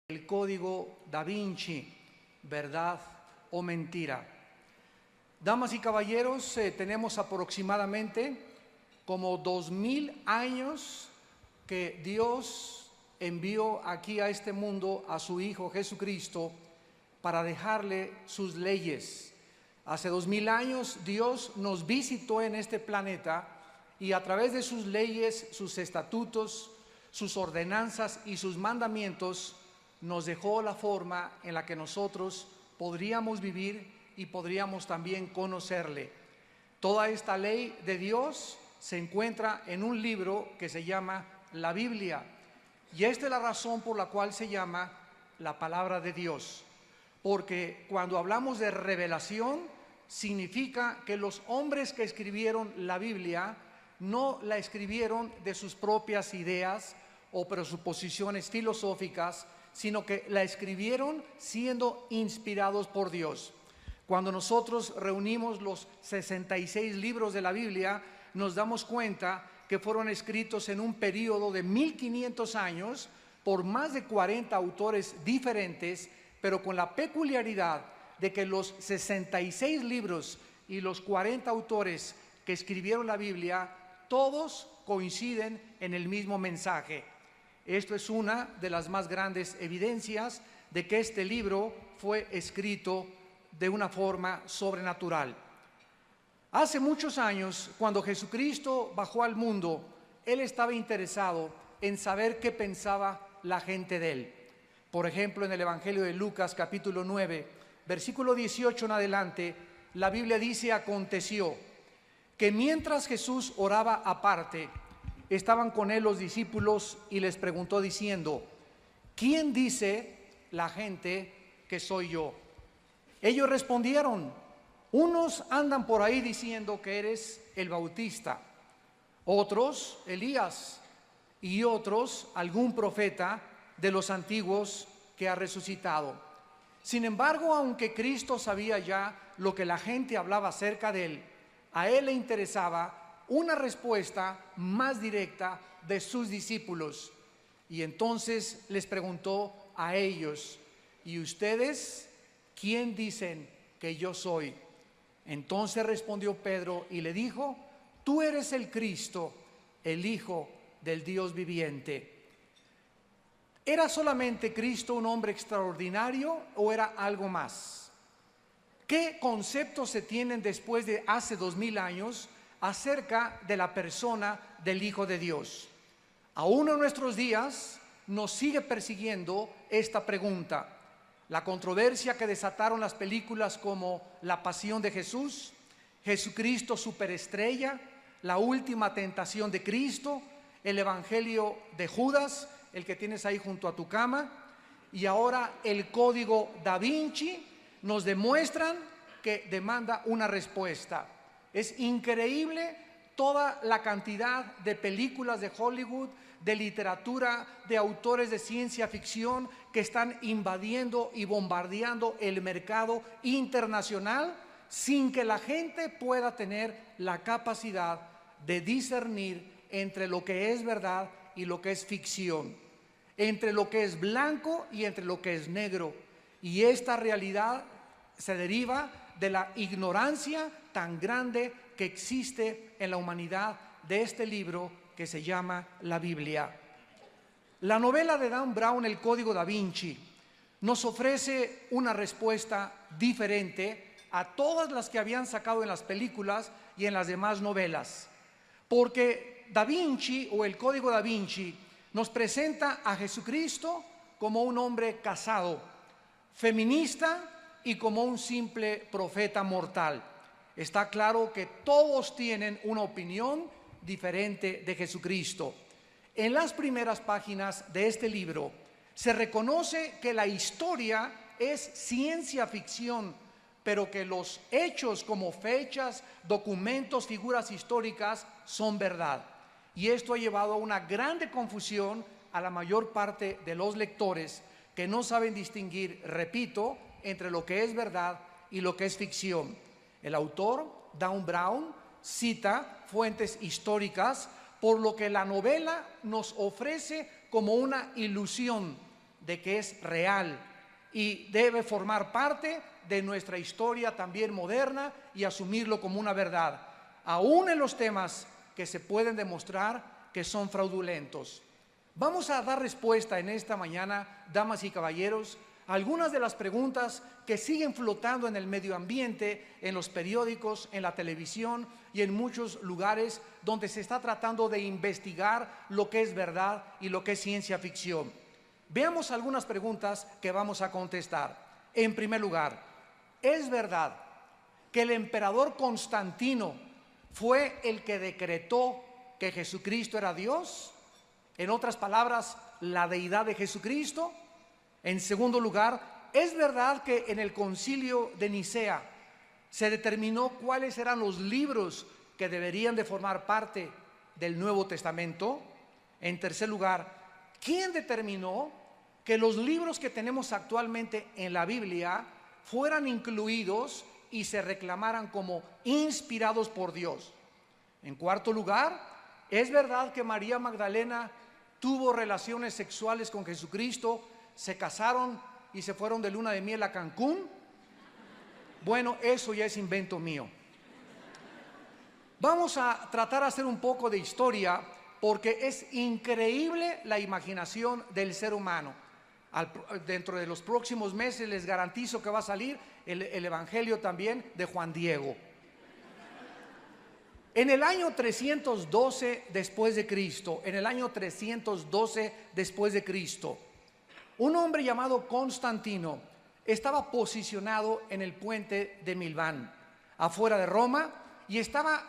El código Da Vinci, verdad o mentira. Damas y caballeros, tenemos aproximadamente como 2000 años que Dios envió aquí a este mundo a su Hijo Jesucristo para dejarle sus leyes. Hace 2000 años Dios nos visitó en este planeta y a través de sus leyes, sus estatutos, sus ordenanzas y sus mandamientos nos dejó la forma en la que nosotros podríamos vivir y podríamos también conocerle. Toda esta ley de Dios se encuentra en un libro que se llama la Biblia, y esta es la razón por la cual se llama la palabra de Dios, porque cuando hablamos de revelación significa que los hombres que escribieron la Biblia no la escribieron de sus propias ideas o presuposiciones filosóficas, sino que la escribieron siendo inspirados por Dios. Cuando nosotros reunimos los 66 libros de la Biblia, nos damos cuenta que fueron escritos en un periodo de 1500 años por más de 40 autores diferentes, pero con la peculiaridad de que los 66 libros y los 40 autores que escribieron la Biblia, todos coinciden en el mismo mensaje. Esto es una de las más grandes evidencias de que este libro fue escrito de una forma sobrenatural. Hace muchos años, cuando Jesucristo bajó al mundo, Él estaba interesado en saber qué pensaba la gente de Él. Por ejemplo, en el Evangelio de Lucas, capítulo 9, versículo 18 en adelante, la Biblia dice: aconteció que mientras Jesús oraba aparte, estaban con él los discípulos y les preguntó diciendo: ¿quién dice la gente que soy yo? Ellos respondieron: unos andan por ahí diciendo que eres el Bautista, otros Elías, y otros algún profeta de los antiguos que ha resucitado. Sin embargo, aunque Cristo sabía ya lo que la gente hablaba acerca de él, a él le interesaba una respuesta más directa de sus discípulos, y entonces les preguntó a ellos: ¿y ustedes quién dicen que yo soy? Entonces respondió Pedro y le dijo: tú eres el Cristo, el Hijo del Dios viviente. ¿Era solamente Cristo un hombre extraordinario o era algo más? ¿Qué conceptos se tienen después de hace 2000 años acerca de la persona del Hijo de Dios? Aún en nuestros días nos sigue persiguiendo esta pregunta. La controversia que desataron las películas como La Pasión de Jesús, Jesucristo Superestrella, La Última Tentación de Cristo, el Evangelio de Judas, el que tienes ahí junto a tu cama, y ahora el Código Da Vinci, nos demuestran que demanda una respuesta. Es increíble toda la cantidad de películas de Hollywood, de literatura, de autores de ciencia ficción que están invadiendo y bombardeando el mercado internacional sin que la gente pueda tener la capacidad de discernir entre lo que es verdad y lo que es ficción, entre lo que es blanco y entre lo que es negro. Y esta realidad se deriva de la ignorancia tan grande que existe en la humanidad de este libro que se llama la Biblia. La novela de Dan Brown, El Código Da Vinci, nos ofrece una respuesta diferente a todas las que habían sacado en las películas y en las demás novelas, porque Da Vinci, o el Código Da Vinci, nos presenta a Jesucristo como un hombre casado, feminista y como un simple profeta mortal. Está claro que todos tienen una opinión diferente de Jesucristo. En las primeras páginas de este libro se reconoce que la historia es ciencia ficción, pero que los hechos como fechas, documentos, figuras históricas son verdad. Y esto ha llevado a una grande confusión a la mayor parte de los lectores que no saben distinguir, repito, entre lo que es verdad y lo que es ficción. El autor, Dan Brown, cita fuentes históricas, por lo que la novela nos ofrece como una ilusión de que es real y debe formar parte de nuestra historia también moderna y asumirlo como una verdad, aún en los temas que se pueden demostrar que son fraudulentos. Vamos a dar respuesta en esta mañana, damas y caballeros, a algunas de las preguntas que siguen flotando en el medio ambiente, en los periódicos, en la televisión y en muchos lugares donde se está tratando de investigar lo que es verdad y lo que es ciencia ficción. Veamos algunas preguntas que vamos a contestar. En primer lugar, ¿es verdad que el emperador Constantino fue el que decretó que Jesucristo era Dios? En otras palabras, la deidad de Jesucristo. En segundo lugar, ¿es verdad que en el concilio de Nicea se determinó cuáles eran los libros que deberían de formar parte del Nuevo Testamento? En tercer lugar, ¿quién determinó que los libros que tenemos actualmente en la Biblia fueran incluidos y se reclamaran como inspirados por Dios? En cuarto lugar, ¿es verdad que María Magdalena tuvo relaciones sexuales con Jesucristo, se casaron y se fueron de luna de miel a Cancún? Bueno, eso ya es invento mío. Vamos a tratar de hacer un poco de historia porque es increíble la imaginación del ser humano. Dentro de los próximos meses les garantizo que va a salir el Evangelio también de Juan Diego. En el año 312 después de Cristo, un hombre llamado Constantino estaba posicionado en el puente de Milán, afuera de Roma, y estaba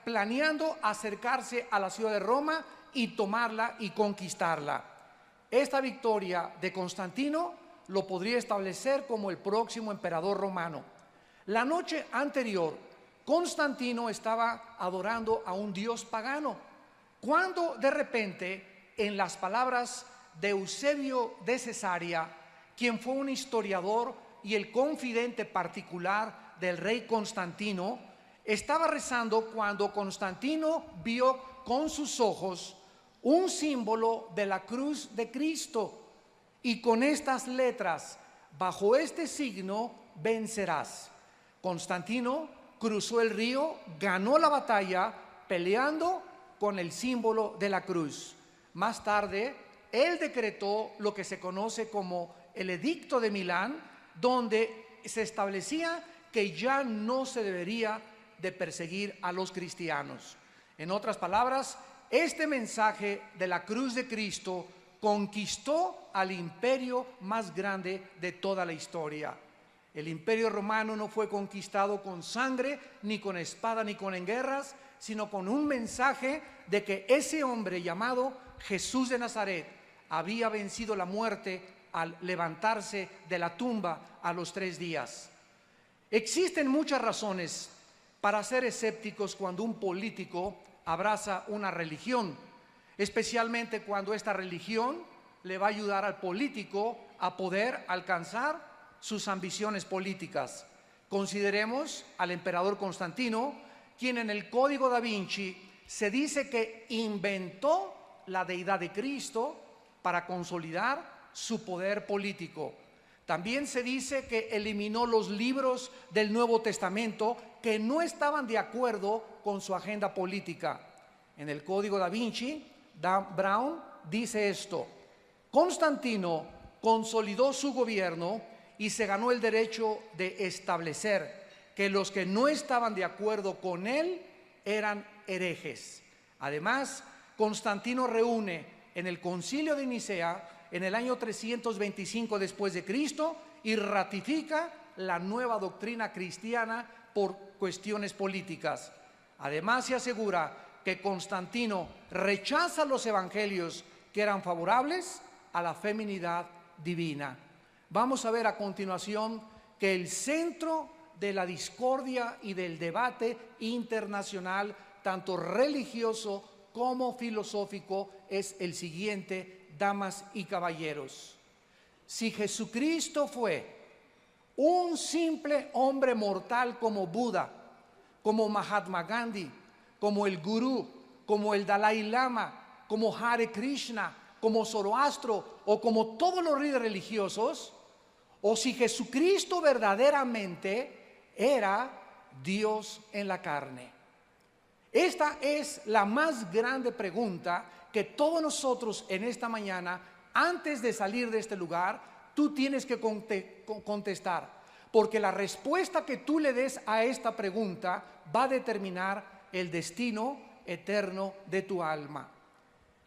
planeando acercarse a la ciudad de Roma y tomarla y conquistarla. Esta victoria de Constantino lo podría establecer como el próximo emperador romano. La noche anterior, Constantino estaba adorando a un dios pagano, cuando de repente, en las palabras de Eusebio de Cesarea, quien fue un historiador y el confidente particular del rey Constantino, estaba rezando cuando Constantino vio con sus ojos un símbolo de la cruz de Cristo, y con estas letras: bajo este signo vencerás. Constantino cruzó el río, ganó la batalla peleando con el símbolo de la cruz. Más tarde, él decretó lo que se conoce como el Edicto de Milán, donde se establecía que ya no se debería de perseguir a los cristianos. En otras palabras, este mensaje de la cruz de Cristo conquistó al imperio más grande de toda la historia. El imperio romano no fue conquistado con sangre, ni con espada, ni con guerras, sino con un mensaje de que ese hombre llamado Jesús de Nazaret había vencido la muerte al levantarse de la tumba a los 3 días. Existen muchas razones para ser escépticos cuando un político abraza una religión, especialmente cuando esta religión le va a ayudar al político a poder alcanzar sus ambiciones políticas. Consideremos al emperador Constantino, quien en el Código da Vinci se dice que inventó la deidad de Cristo para consolidar su poder político. También se dice que eliminó los libros del Nuevo Testamento que no estaban de acuerdo con su agenda política. En el Código da Vinci, Dan Brown dice esto: Constantino consolidó su gobierno y se ganó el derecho de establecer que los que no estaban de acuerdo con él eran herejes. Además, Constantino reúne en el concilio de Nicea en el año 325 después de Cristo y ratifica la nueva doctrina cristiana por cuestiones políticas. Además, se asegura que Constantino rechaza los evangelios que eran favorables a la feminidad divina. Vamos a ver a continuación que el centro de la discordia y del debate internacional, tanto religioso como filosófico, es el siguiente, damas y caballeros. Si Jesucristo fue un simple hombre mortal como Buda, como Mahatma Gandhi, como el Gurú, como el Dalai Lama, como Hare Krishna, como Zoroastro o como todos los líderes religiosos, o si Jesucristo verdaderamente era Dios en la carne. Esta es la más grande pregunta que todos nosotros en esta mañana, antes de salir de este lugar, tú tienes que contestar. Porque la respuesta que tú le des a esta pregunta va a determinar el destino eterno de tu alma.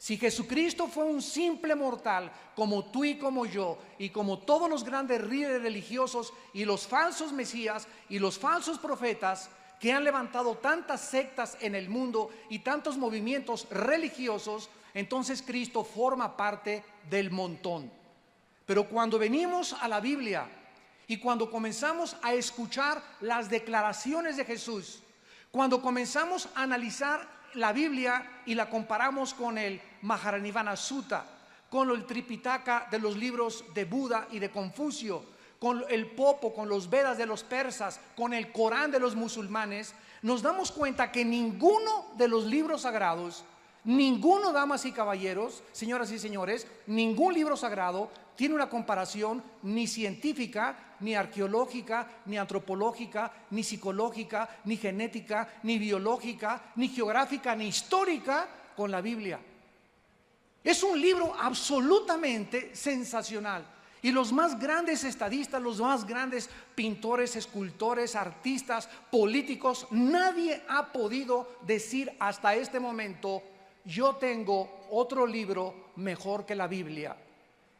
Si Jesucristo fue un simple mortal como tú y como yo, y como todos los grandes líderes religiosos y los falsos mesías y los falsos profetas que han levantado tantas sectas en el mundo y tantos movimientos religiosos, entonces Cristo forma parte del montón. Pero cuando venimos a la Biblia y cuando comenzamos a escuchar las declaraciones de Jesús, cuando comenzamos a analizar la Biblia y la comparamos con el Mahajanivana Sutta, con el Tripitaka de los libros de Buda y de Confucio, con el Popo, con los Vedas de los persas, con el Corán de los musulmanes, nos damos cuenta que ninguno de los libros sagrados, ninguno, damas y caballeros, señoras y señores, ningún libro sagrado tiene una comparación ni científica, ni arqueológica, ni antropológica, ni psicológica, ni genética, ni biológica, ni geográfica, ni histórica con la Biblia. Es un libro absolutamente sensacional. Y los más grandes estadistas, los más grandes pintores, escultores, artistas, políticos, nadie ha podido decir hasta este momento: yo tengo otro libro mejor que la Biblia.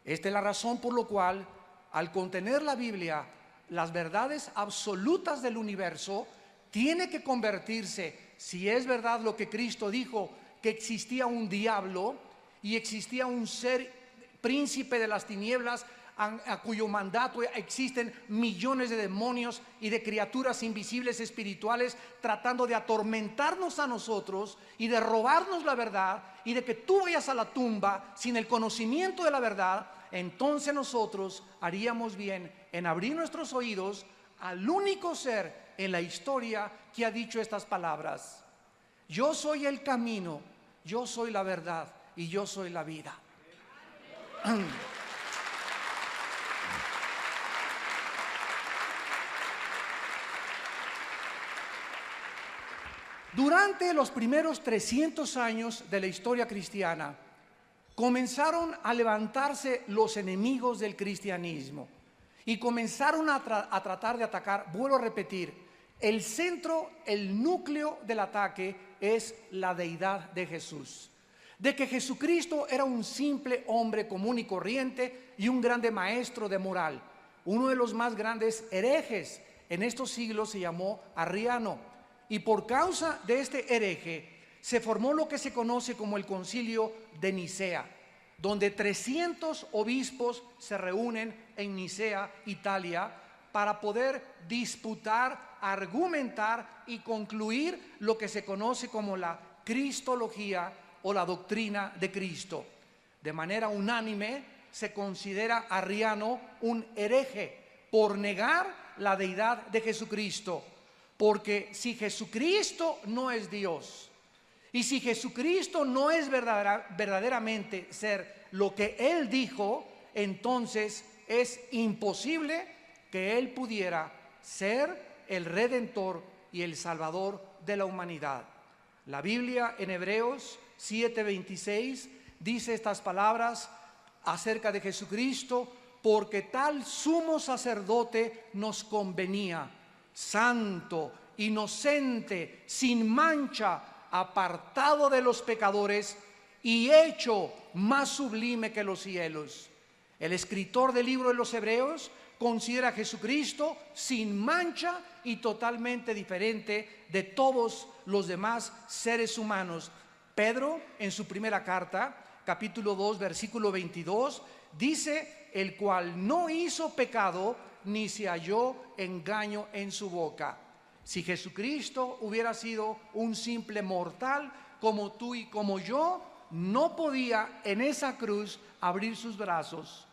Esta es la razón por la cual, al contener la Biblia, las verdades absolutas del universo, tiene que convertirse, si es verdad lo que Cristo dijo, que existía un diablo y existía un ser príncipe de las tinieblas, a cuyo mandato existen millones de demonios y de criaturas invisibles espirituales tratando de atormentarnos a nosotros y de robarnos la verdad, y de que tú vayas a la tumba sin el conocimiento de la verdad, entonces nosotros haríamos bien en abrir nuestros oídos al único ser en la historia que ha dicho estas palabras: yo soy el camino, yo soy la verdad y yo soy la vida. Durante los primeros 300 años de la historia cristiana, comenzaron a levantarse los enemigos del cristianismo y comenzaron a tratar de atacar. Vuelvo a repetir, el centro, el núcleo del ataque es la deidad de Jesús. De que Jesucristo era un simple hombre común y corriente y un grande maestro de moral. Uno de los más grandes herejes en estos siglos se llamó Arriano. Y por causa de este hereje se formó lo que se conoce como el Concilio de Nicea, donde 300 obispos se reúnen en Nicea, Italia, para poder disputar, argumentar y concluir lo que se conoce como la cristología o la doctrina de Cristo. De manera unánime se considera a Arriano un hereje por negar la deidad de Jesucristo. Porque si Jesucristo no es Dios, y si Jesucristo no es verdaderamente ser lo que Él dijo, entonces es imposible que Él pudiera ser el Redentor y el Salvador de la humanidad. La Biblia en Hebreos 7:26 dice estas palabras acerca de Jesucristo: porque tal sumo sacerdote nos convenía, santo, inocente, sin mancha, apartado de los pecadores y hecho más sublime que los cielos. El escritor del libro de los Hebreos considera a Jesucristo sin mancha y totalmente diferente de todos los demás seres humanos. Pedro, en su primera carta, capítulo 2, versículo 22, dice: el cual no hizo pecado, ni se halló engaño en su boca. Si Jesucristo hubiera sido un simple mortal como tú y como yo, no podía en esa cruz abrir sus brazos,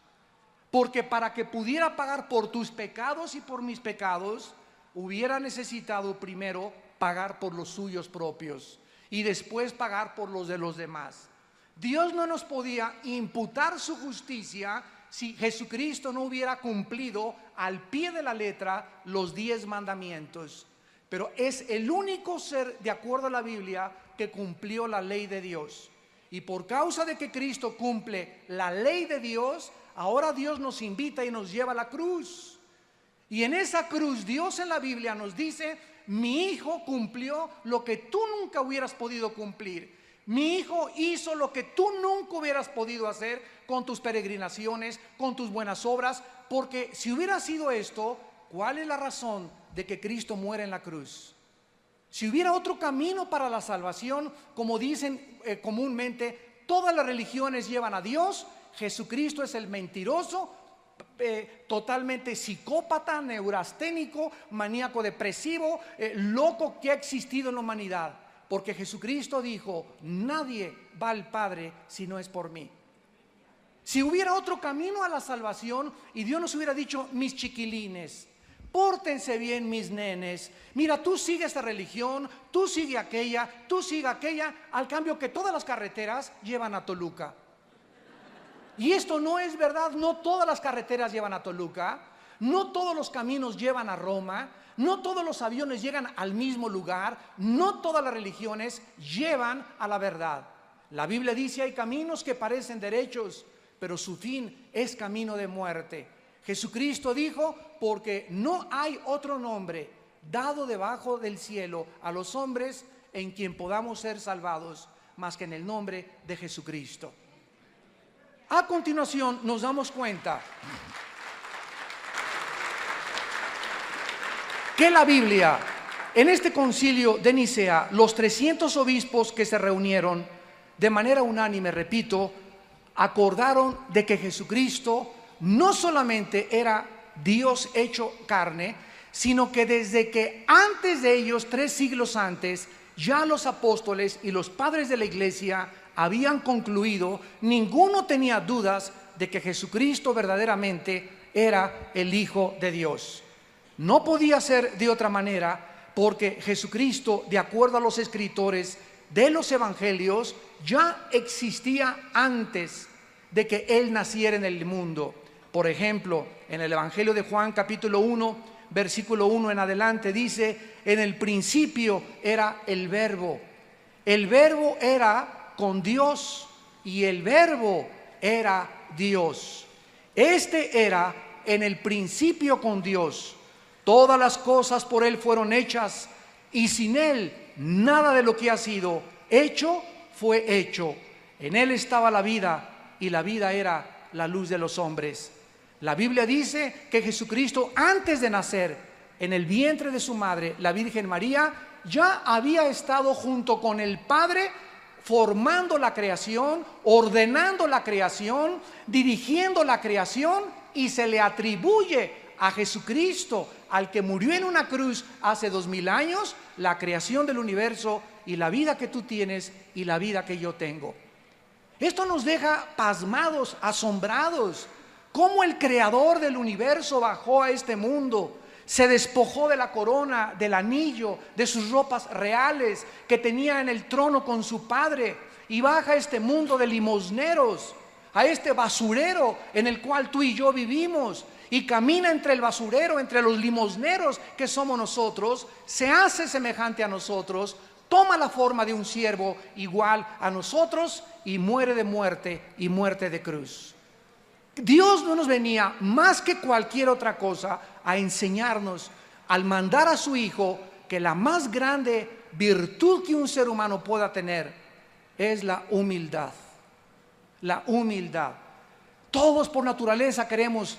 porque para que pudiera pagar por tus pecados y por mis pecados, hubiera necesitado primero pagar por los suyos propios y después pagar por los de los demás. Dios no nos podía imputar su justicia si Jesucristo no hubiera cumplido al pie de la letra los 10 mandamientos. Pero es el único ser, de acuerdo a la Biblia, que cumplió la ley de Dios. Y por causa de que Cristo cumple la ley de Dios, ahora Dios nos invita y nos lleva a la cruz. Y en esa cruz Dios en la Biblia nos dice: mi hijo cumplió lo que tú nunca hubieras podido cumplir. Mi hijo hizo lo que tú nunca hubieras podido hacer con tus peregrinaciones, con tus buenas obras. Porque si hubiera sido esto, ¿cuál es la razón de que Cristo muere en la cruz? Si hubiera otro camino para la salvación, como dicen comúnmente, todas las religiones llevan a Dios, Jesucristo es el mentiroso, totalmente psicópata, neurasténico, maníaco depresivo, loco que ha existido en la humanidad. Porque Jesucristo dijo: nadie va al Padre si no es por mí. Si hubiera otro camino a la salvación y Dios nos hubiera dicho: mis chiquilines, pórtense bien, mis nenes, mira, tú sigue esta religión, tú sigue aquella, tú sigue aquella, al cambio que todas las carreteras llevan a Toluca. Y esto no es verdad. No todas las carreteras llevan a Toluca, no todos los caminos llevan a Roma, no todos los aviones llegan al mismo lugar, no todas las religiones llevan a la verdad. La Biblia dice: hay caminos que parecen derechos, pero su fin es camino de muerte. Jesucristo dijo: porque no hay otro nombre dado debajo del cielo a los hombres en quien podamos ser salvados, más que en el nombre de Jesucristo. A continuación nos damos cuenta que la Biblia, en este concilio de Nicea, los 300 obispos que se reunieron de manera unánime, repito, acordaron de que Jesucristo no solamente era Dios hecho carne, sino que desde que antes de ellos, 3 siglos antes, ya los apóstoles y los padres de la iglesia habían concluido, ninguno tenía dudas de que Jesucristo verdaderamente era el Hijo de Dios. No podía ser de otra manera, porque Jesucristo, de acuerdo a los escritores de los evangelios, ya existía antes de que Él naciera en el mundo. Por ejemplo, en el Evangelio de Juan capítulo 1, versículo 1 en adelante, dice: en el principio era el Verbo era con Dios y el Verbo era Dios. Este era en el principio con Dios. Todas las cosas por Él fueron hechas, y sin Él nada de lo que ha sido hecho fue hecho. En Él estaba la vida, y la vida era la luz de los hombres. La Biblia dice que Jesucristo, antes de nacer en el vientre de su madre, la Virgen María, ya había estado junto con el Padre, formando la creación, ordenando la creación, dirigiendo la creación, y se le atribuye a Jesucristo, al que murió en una cruz hace 2000 años, la creación del universo y la vida que tú tienes y la vida que yo tengo. Esto nos deja pasmados, asombrados. Cómo el creador del universo bajó a este mundo, se despojó de la corona, del anillo, de sus ropas reales que tenía en el trono con su padre, y baja a este mundo de limosneros, a este basurero en el cual tú y yo vivimos, y camina entre el basurero, entre los limosneros que somos nosotros, se hace semejante a nosotros, toma la forma de un siervo igual a nosotros y muere de muerte, y muerte de cruz. Dios no nos venía más que cualquier otra cosa a enseñarnos, al mandar a su Hijo, que la más grande virtud que un ser humano pueda tener es la humildad. La humildad. Todos por naturaleza queremos: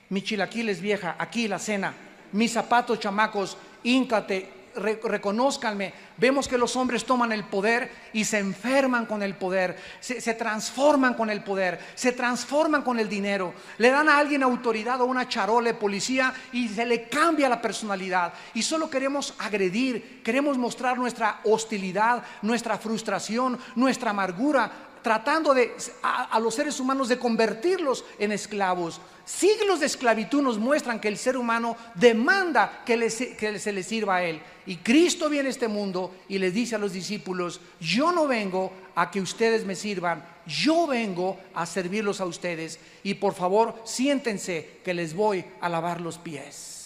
mis chilaquiles, vieja, aquí la cena, mis zapatos, chamacos, híncate, reconózcanme. Vemos que los hombres toman el poder y se enferman con el poder, se transforman con el poder, se transforman con el dinero. Le dan a alguien autoridad o una charola de policía y se le cambia la personalidad, y solo queremos agredir, queremos mostrar nuestra hostilidad, nuestra frustración, nuestra amargura. tratando a los seres humanos de convertirlos en esclavos. Siglos de esclavitud nos muestran que el ser humano demanda que se le sirva a él. Y Cristo viene a este mundo y les dice a los discípulos: yo no vengo a que ustedes me sirvan, yo vengo a servirlos a ustedes. Y por favor, siéntense que les voy a lavar los pies.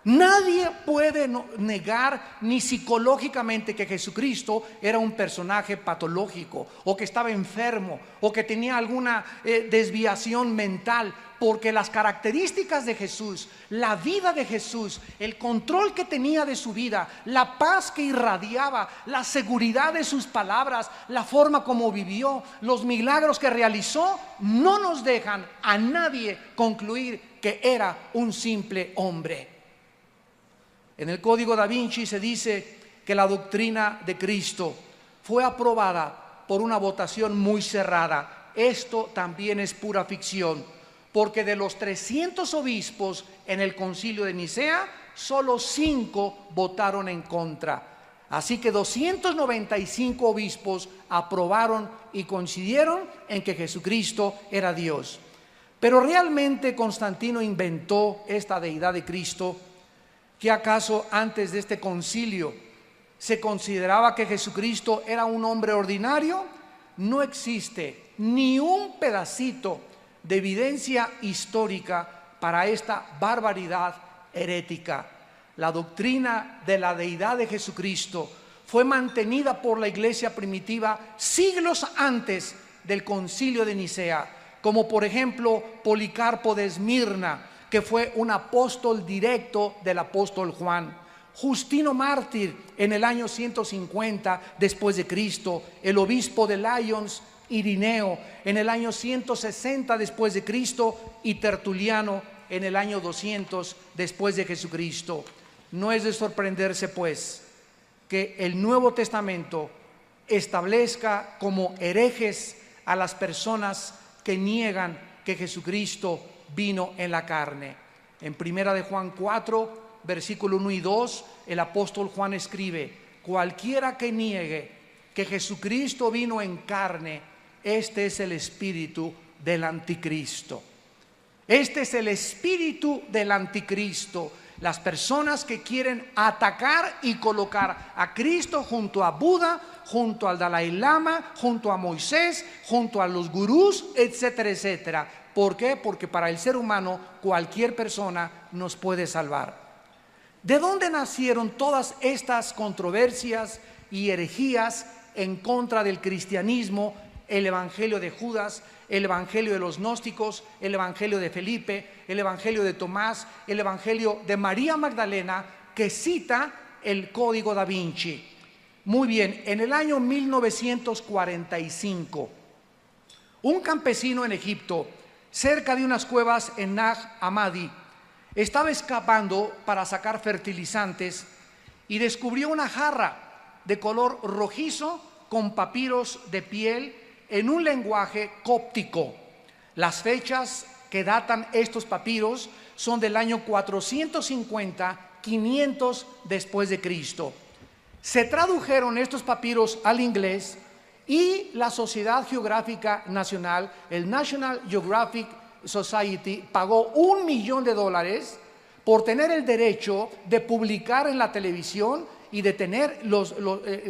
Nadie puede negar ni psicológicamente que Jesucristo era un personaje patológico, o que estaba enfermo, o que tenía alguna desviación mental, porque las características de Jesús, la vida de Jesús, el control que tenía de su vida, la paz que irradiaba, la seguridad de sus palabras, la forma como vivió, los milagros que realizó, no nos dejan a nadie concluir que era un simple hombre. En el Código Da Vinci se dice que la doctrina de Cristo fue aprobada por una votación muy cerrada. Esto también es pura ficción, porque de los 300 obispos en el Concilio de Nicea, solo 5 votaron en contra. Así que 295 obispos aprobaron y coincidieron en que Jesucristo era Dios. Pero ¿realmente Constantino inventó esta deidad de Cristo? ¿Qué acaso antes de este concilio se consideraba que Jesucristo era un hombre ordinario? No existe ni un pedacito de evidencia histórica para esta barbaridad herética. La doctrina de la deidad de Jesucristo fue mantenida por la iglesia primitiva siglos antes del concilio de Nicea, como por ejemplo Policarpo de Esmirna, que fue un apóstol directo del apóstol Juan. Justino Mártir en el año 150 después de Cristo, el obispo de Lyons, Irineo, en el año 160 después de Cristo, y Tertuliano en el año 200 después de Jesucristo. No es de sorprenderse pues que el Nuevo Testamento establezca como herejes a las personas que niegan que Jesucristo vino en la carne. En primera de Juan 4, versículo 1 y 2, el apóstol Juan escribe: cualquiera que niegue que Jesucristo vino en carne, este es el espíritu del anticristo. Este es el espíritu del anticristo. Las personas que quieren atacar y colocar a Cristo junto a Buda, junto al Dalai Lama, junto a Moisés, junto a los gurús, etcétera, etcétera. ¿Por qué? Porque para el ser humano cualquier persona nos puede salvar. ¿De dónde nacieron todas estas controversias y herejías en contra del cristianismo? El evangelio de Judas, el evangelio de los gnósticos, el evangelio de Felipe, el evangelio de Tomás, el evangelio de María Magdalena, que cita el Código Da Vinci. Muy bien, en el año 1945, un campesino en Egipto, cerca de unas cuevas en Nag Hammadi, estaba escapando para sacar fertilizantes y descubrió una jarra de color rojizo con papiros de piel en un lenguaje cóptico. Las fechas que datan estos papiros son del año 450-500 después de Cristo. Se tradujeron estos papiros al inglés y la Sociedad Geográfica Nacional, el National Geographic Society, pagó $1 millón por tener el derecho de publicar en la televisión y de tener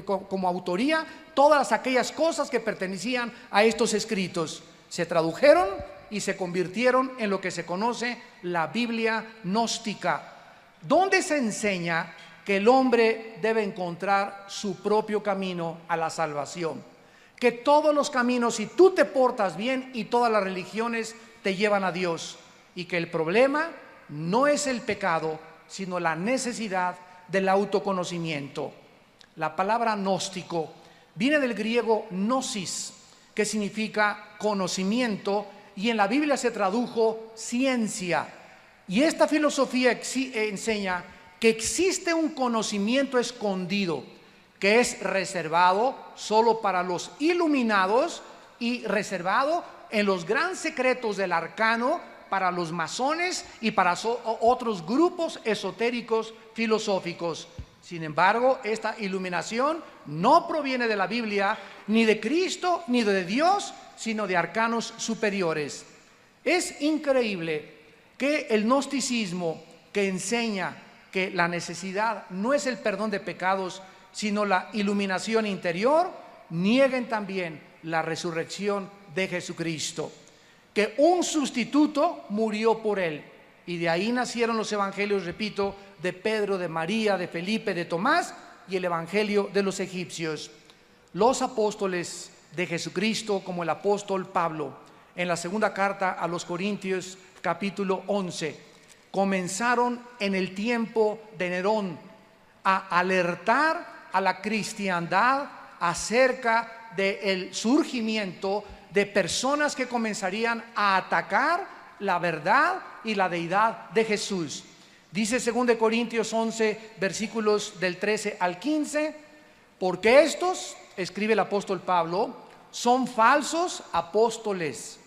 como autoría todas aquellas cosas que pertenecían a estos escritos. Se tradujeron y se convirtieron en lo que se conoce la Biblia gnóstica, donde se enseña que el hombre debe encontrar su propio camino a la salvación, que todos los caminos, si tú te portas bien, y todas las religiones te llevan a Dios, y que el problema no es el pecado, sino la necesidad del autoconocimiento. La palabra gnóstico viene del griego gnosis, que significa conocimiento, y en la Biblia se tradujo ciencia. Y esta filosofía enseña que existe un conocimiento escondido que es reservado solo para los iluminados y reservado en los gran secretos del arcano para los masones y para otros grupos esotéricos filosóficos. Sin embargo, esta iluminación no proviene de la Biblia, ni de Cristo, ni de Dios, sino de arcanos superiores. Es increíble que el gnosticismo, que enseña que la necesidad no es el perdón de pecados, sino la iluminación interior, nieguen también la resurrección de Jesucristo, que un sustituto murió por él. Y de ahí nacieron los evangelios, repito, de Pedro, de María, de Felipe, de Tomás y el evangelio de los egipcios. Los apóstoles de Jesucristo, como el apóstol Pablo, en la segunda carta a los Corintios, capítulo 11, comenzaron en el tiempo de Nerón a alertar a la cristiandad acerca del surgimiento de personas que comenzarían a atacar la verdad y la deidad de Jesús. Dice 2 Corintios 11, versículos del 13 al 15, porque estos, escribe el apóstol Pablo, son falsos apóstoles,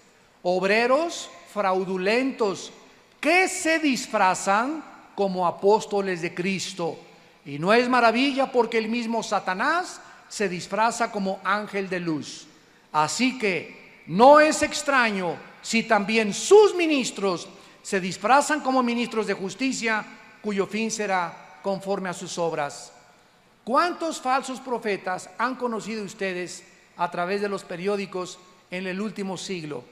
obreros fraudulentos, que se disfrazan como apóstoles de Cristo. Y no es maravilla, porque el mismo Satanás se disfraza como ángel de luz. Así que no es extraño si también sus ministros se disfrazan como ministros de justicia, cuyo fin será conforme a sus obras. ¿Cuántos falsos profetas han conocido ustedes a través de los periódicos en el último siglo?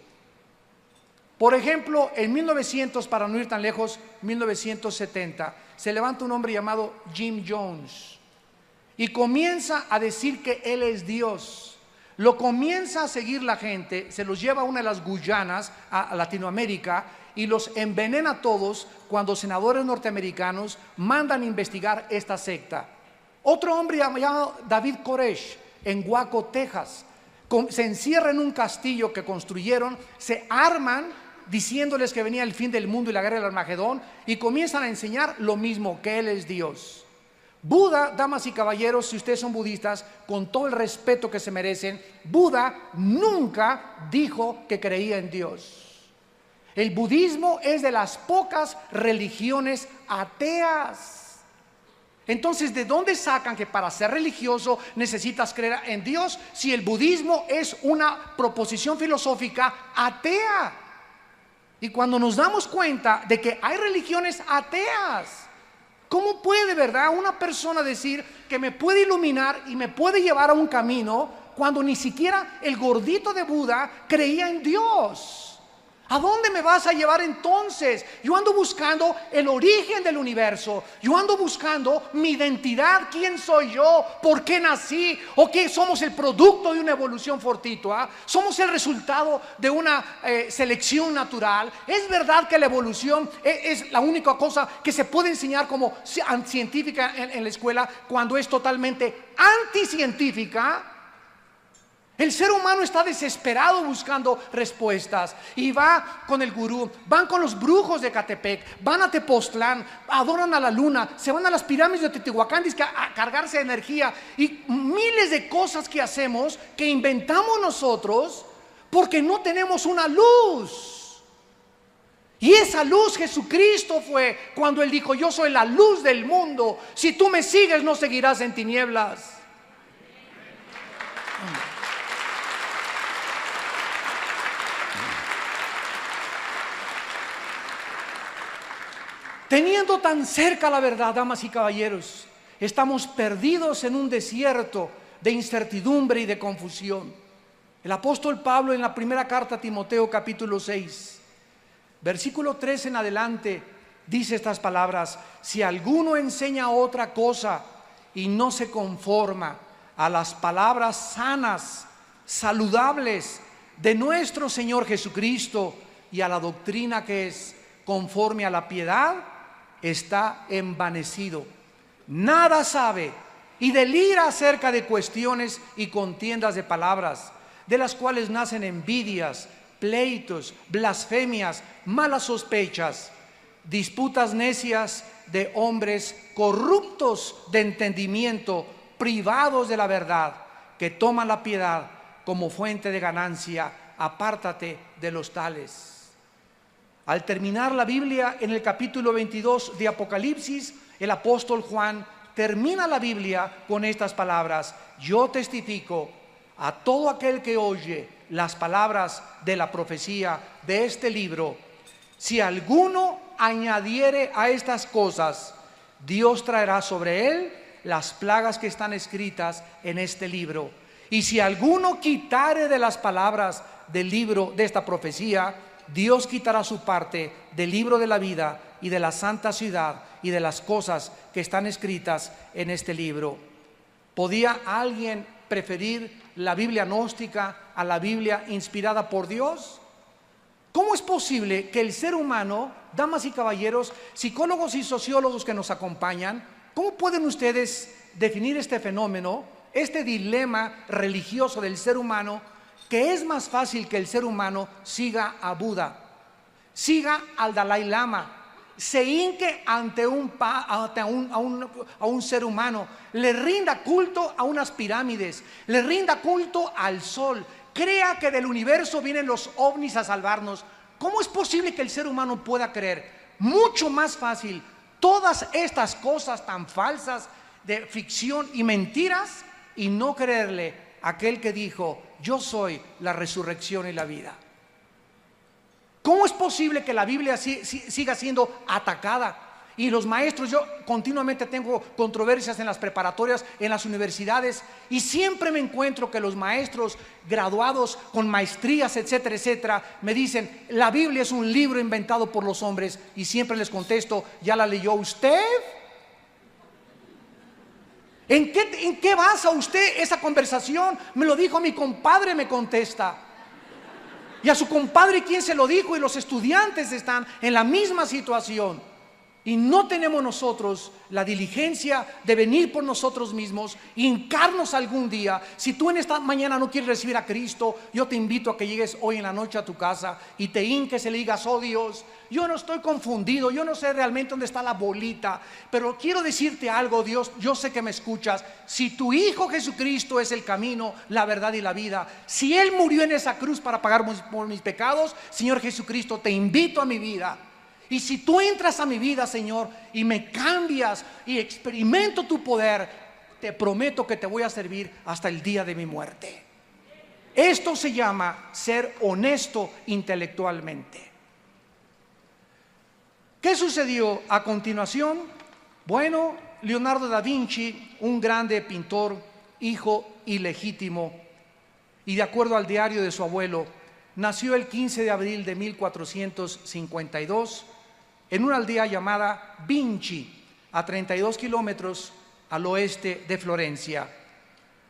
Por ejemplo, en 1900, para no ir tan lejos, 1970, se levanta un hombre llamado Jim Jones y comienza a decir que él es Dios. Lo comienza a seguir la gente, se los lleva a una de las Guyanas, a Latinoamérica, y los envenena a todos cuando senadores norteamericanos mandan investigar esta secta. Otro hombre llamado David Koresh, en Waco, Texas, se encierra en un castillo que construyeron, se arman diciéndoles que venía el fin del mundo y la guerra del Armagedón, y comienzan a enseñar lo mismo, que Él es Dios. Buda, damas y caballeros, si ustedes son budistas, con todo el respeto que se merecen, Buda nunca dijo que creía en Dios. El budismo es de las pocas religiones ateas. Entonces, ¿de dónde sacan que para ser religioso necesitas creer en Dios si el budismo es una proposición filosófica atea? Y cuando nos damos cuenta de que hay religiones ateas, ¿cómo puede, verdad, una persona decir que me puede iluminar y me puede llevar a un camino cuando ni siquiera el gordito de Buda creía en Dios? ¿A dónde me vas a llevar entonces? Yo ando buscando el origen del universo. Yo ando buscando mi identidad. ¿Quién soy yo? ¿Por qué nací? ¿O qué somos el producto de una evolución fortuita? ¿Somos el resultado de una selección natural? ¿Es verdad que la evolución es la única cosa que se puede enseñar como científica en la escuela cuando es totalmente anticientífica? El ser humano está desesperado buscando respuestas y va con el gurú, van con los brujos de Catepec, van a Tepoztlán, adoran a la luna, se van a las pirámides de Teotihuacán a cargarse de energía y miles de cosas que hacemos, que inventamos nosotros porque no tenemos una luz. Y esa luz Jesucristo fue cuando Él dijo: yo soy la luz del mundo, si tú me sigues no seguirás en tinieblas. Teniendo tan cerca la verdad, damas y caballeros, estamos perdidos en un desierto de incertidumbre y de confusión. El apóstol Pablo, en la primera carta a Timoteo, capítulo 6, versículo 3 en adelante, dice estas palabras: si alguno enseña otra cosa y no se conforma a las palabras sanas, saludables de nuestro Señor Jesucristo y a la doctrina que es conforme a la piedad, está envanecido, nada sabe y delira acerca de cuestiones y contiendas de palabras, de las cuales nacen envidias, pleitos, blasfemias, malas sospechas, disputas necias de hombres corruptos de entendimiento, privados de la verdad, que toman la piedad como fuente de ganancia. Apártate de los tales. Al terminar la Biblia, en el capítulo 22 de Apocalipsis, el apóstol Juan termina la Biblia con estas palabras: yo testifico a todo aquel que oye las palabras de la profecía de este libro, si alguno añadiere a estas cosas, Dios traerá sobre él las plagas que están escritas en este libro. Y si alguno quitare de las palabras del libro de esta profecía, Dios quitará su parte del libro de la vida y de la santa ciudad y de las cosas que están escritas en este libro. ¿Podía alguien preferir la Biblia gnóstica a la Biblia inspirada por Dios? ¿Cómo es posible que el ser humano, damas y caballeros, psicólogos y sociólogos que nos acompañan, cómo pueden ustedes definir este fenómeno, este dilema religioso del ser humano, que es más fácil que el ser humano siga a Buda, siga al Dalai Lama, se hinque ante un ser humano, le rinda culto a unas pirámides, le rinda culto al sol, crea que del universo vienen los ovnis a salvarnos? ¿Cómo es posible que el ser humano pueda creer mucho más fácil todas estas cosas tan falsas de ficción y mentiras y no creerle a aquel que dijo: yo soy la resurrección y la vida? ¿Cómo es posible que la Biblia siga siendo atacada? Y los maestros, yo continuamente tengo controversias en las preparatorias, en las universidades, y siempre me encuentro que los maestros graduados con maestrías, etcétera, etcétera, me dicen: la Biblia es un libro inventado por los hombres. Y siempre les contesto: ¿ya la leyó usted? ¿En qué basa usted esa conversación? Me lo dijo mi compadre, me contesta. Y a su compadre, ¿quién se lo dijo? Y los estudiantes están en la misma situación. Y no tenemos nosotros la diligencia de venir por nosotros mismos, hincarnos algún día. Si tú en esta mañana no quieres recibir a Cristo, yo te invito a que llegues hoy en la noche a tu casa y te hinques y le digas: oh Dios, yo no estoy confundido, yo no sé realmente dónde está la bolita, pero quiero decirte algo, Dios, yo sé que me escuchas. Si tu Hijo Jesucristo es el camino, la verdad y la vida, si Él murió en esa cruz para pagar por mis pecados, Señor Jesucristo, te invito a mi vida. Y si tú entras a mi vida, Señor, y me cambias y experimento tu poder, te prometo que te voy a servir hasta el día de mi muerte. Esto se llama ser honesto intelectualmente. ¿Qué sucedió a continuación? Bueno, Leonardo da Vinci, un grande pintor, hijo ilegítimo, y de acuerdo al diario de su abuelo, nació el 15 de abril de 1452 en una aldea llamada Vinci, a 32 kilómetros al oeste de Florencia.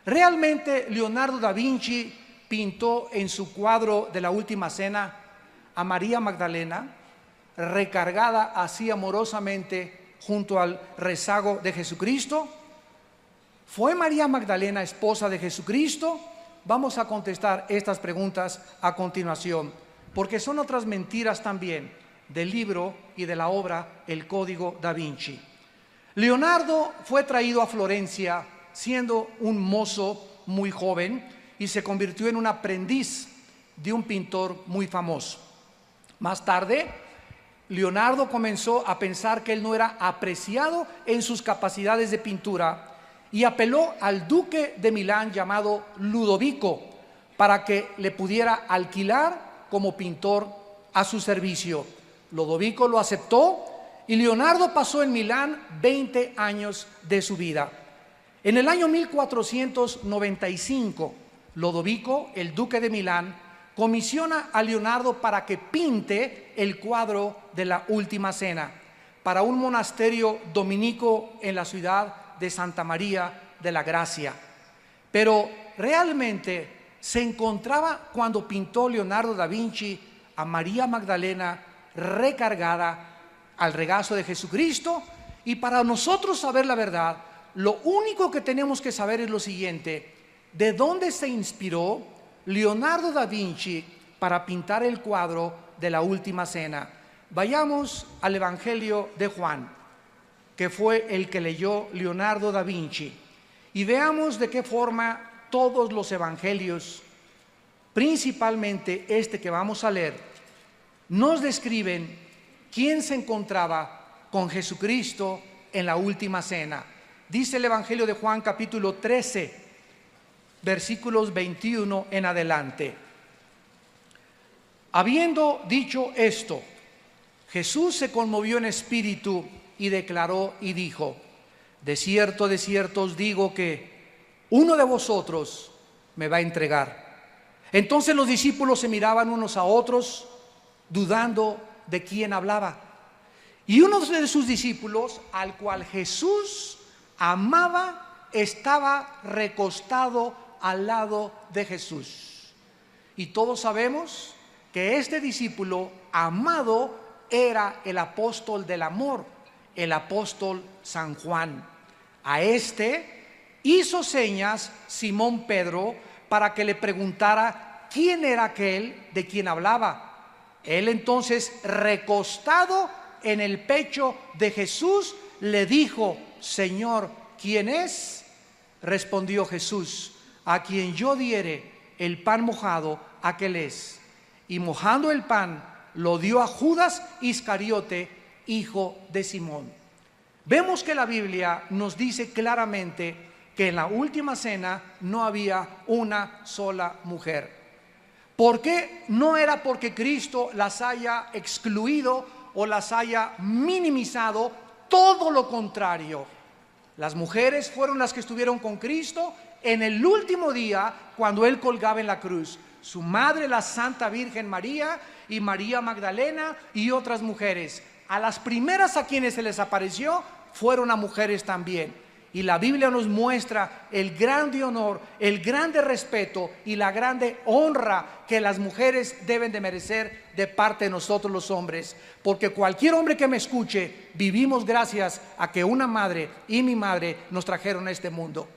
Realmente Leonardo da Vinci pintó en su cuadro de la Última Cena a María Magdalena recargada así amorosamente junto al rezago de Jesucristo. ¿Fue María Magdalena esposa de Jesucristo? Vamos a contestar estas preguntas a continuación, porque son otras mentiras también del libro y de la obra El Código da Vinci. Leonardo fue traído a Florencia siendo un mozo muy joven y se convirtió en un aprendiz de un pintor muy famoso. Más tarde, Leonardo comenzó a pensar que él no era apreciado en sus capacidades de pintura y apeló al duque de Milán llamado Ludovico para que le pudiera alquilar como pintor a su servicio. Ludovico lo aceptó y Leonardo pasó en Milán 20 años de su vida. En el año 1495, Ludovico, el duque de Milán, comisiona a Leonardo para que pinte el cuadro de la Última Cena para un monasterio dominico en la ciudad de Santa María de la Gracia. Pero realmente se encontraba, cuando pintó Leonardo da Vinci a María Magdalena recargada al regazo de Jesucristo. Y para nosotros saber la verdad, lo único que tenemos que saber es lo siguiente: ¿de dónde se inspiró Leonardo da Vinci para pintar el cuadro de la Última Cena? Vayamos al Evangelio de Juan, que fue el que leyó Leonardo da Vinci, y veamos de qué forma todos los evangelios, principalmente este que vamos a leer, nos describen quién se encontraba con Jesucristo en la Última Cena. Dice el Evangelio de Juan capítulo 13, versículos 21 en adelante. Habiendo dicho esto, Jesús se conmovió en espíritu y declaró y dijo: de cierto os digo que uno de vosotros me va a entregar. Entonces los discípulos se miraban unos a otros, dudando de quién hablaba. Y uno de sus discípulos, al cual Jesús amaba, estaba recostado al lado de Jesús. Y todos sabemos que este discípulo amado era el apóstol del amor, el apóstol San Juan. A este hizo señas Simón Pedro para que le preguntara quién era aquel de quien hablaba. Él entonces, recostado en el pecho de Jesús, le dijo: Señor, ¿quién es? Respondió Jesús: a quien yo diere el pan mojado, aquel es. Y mojando el pan, lo dio a Judas Iscariote, hijo de Simón. Vemos que la Biblia nos dice claramente que en la última cena no había una sola mujer. ¿Por qué? No era porque Cristo las haya excluido o las haya minimizado, todo lo contrario. Las mujeres fueron las que estuvieron con Cristo en el último día cuando Él colgaba en la cruz. Su madre, la Santa Virgen María, y María Magdalena y otras mujeres. A las primeras a quienes se les apareció fueron a mujeres también. Y la Biblia nos muestra el grande honor, el grande respeto y la grande honra que las mujeres deben de merecer de parte de nosotros los hombres. Porque cualquier hombre que me escuche, vivimos gracias a que una madre y mi madre nos trajeron a este mundo.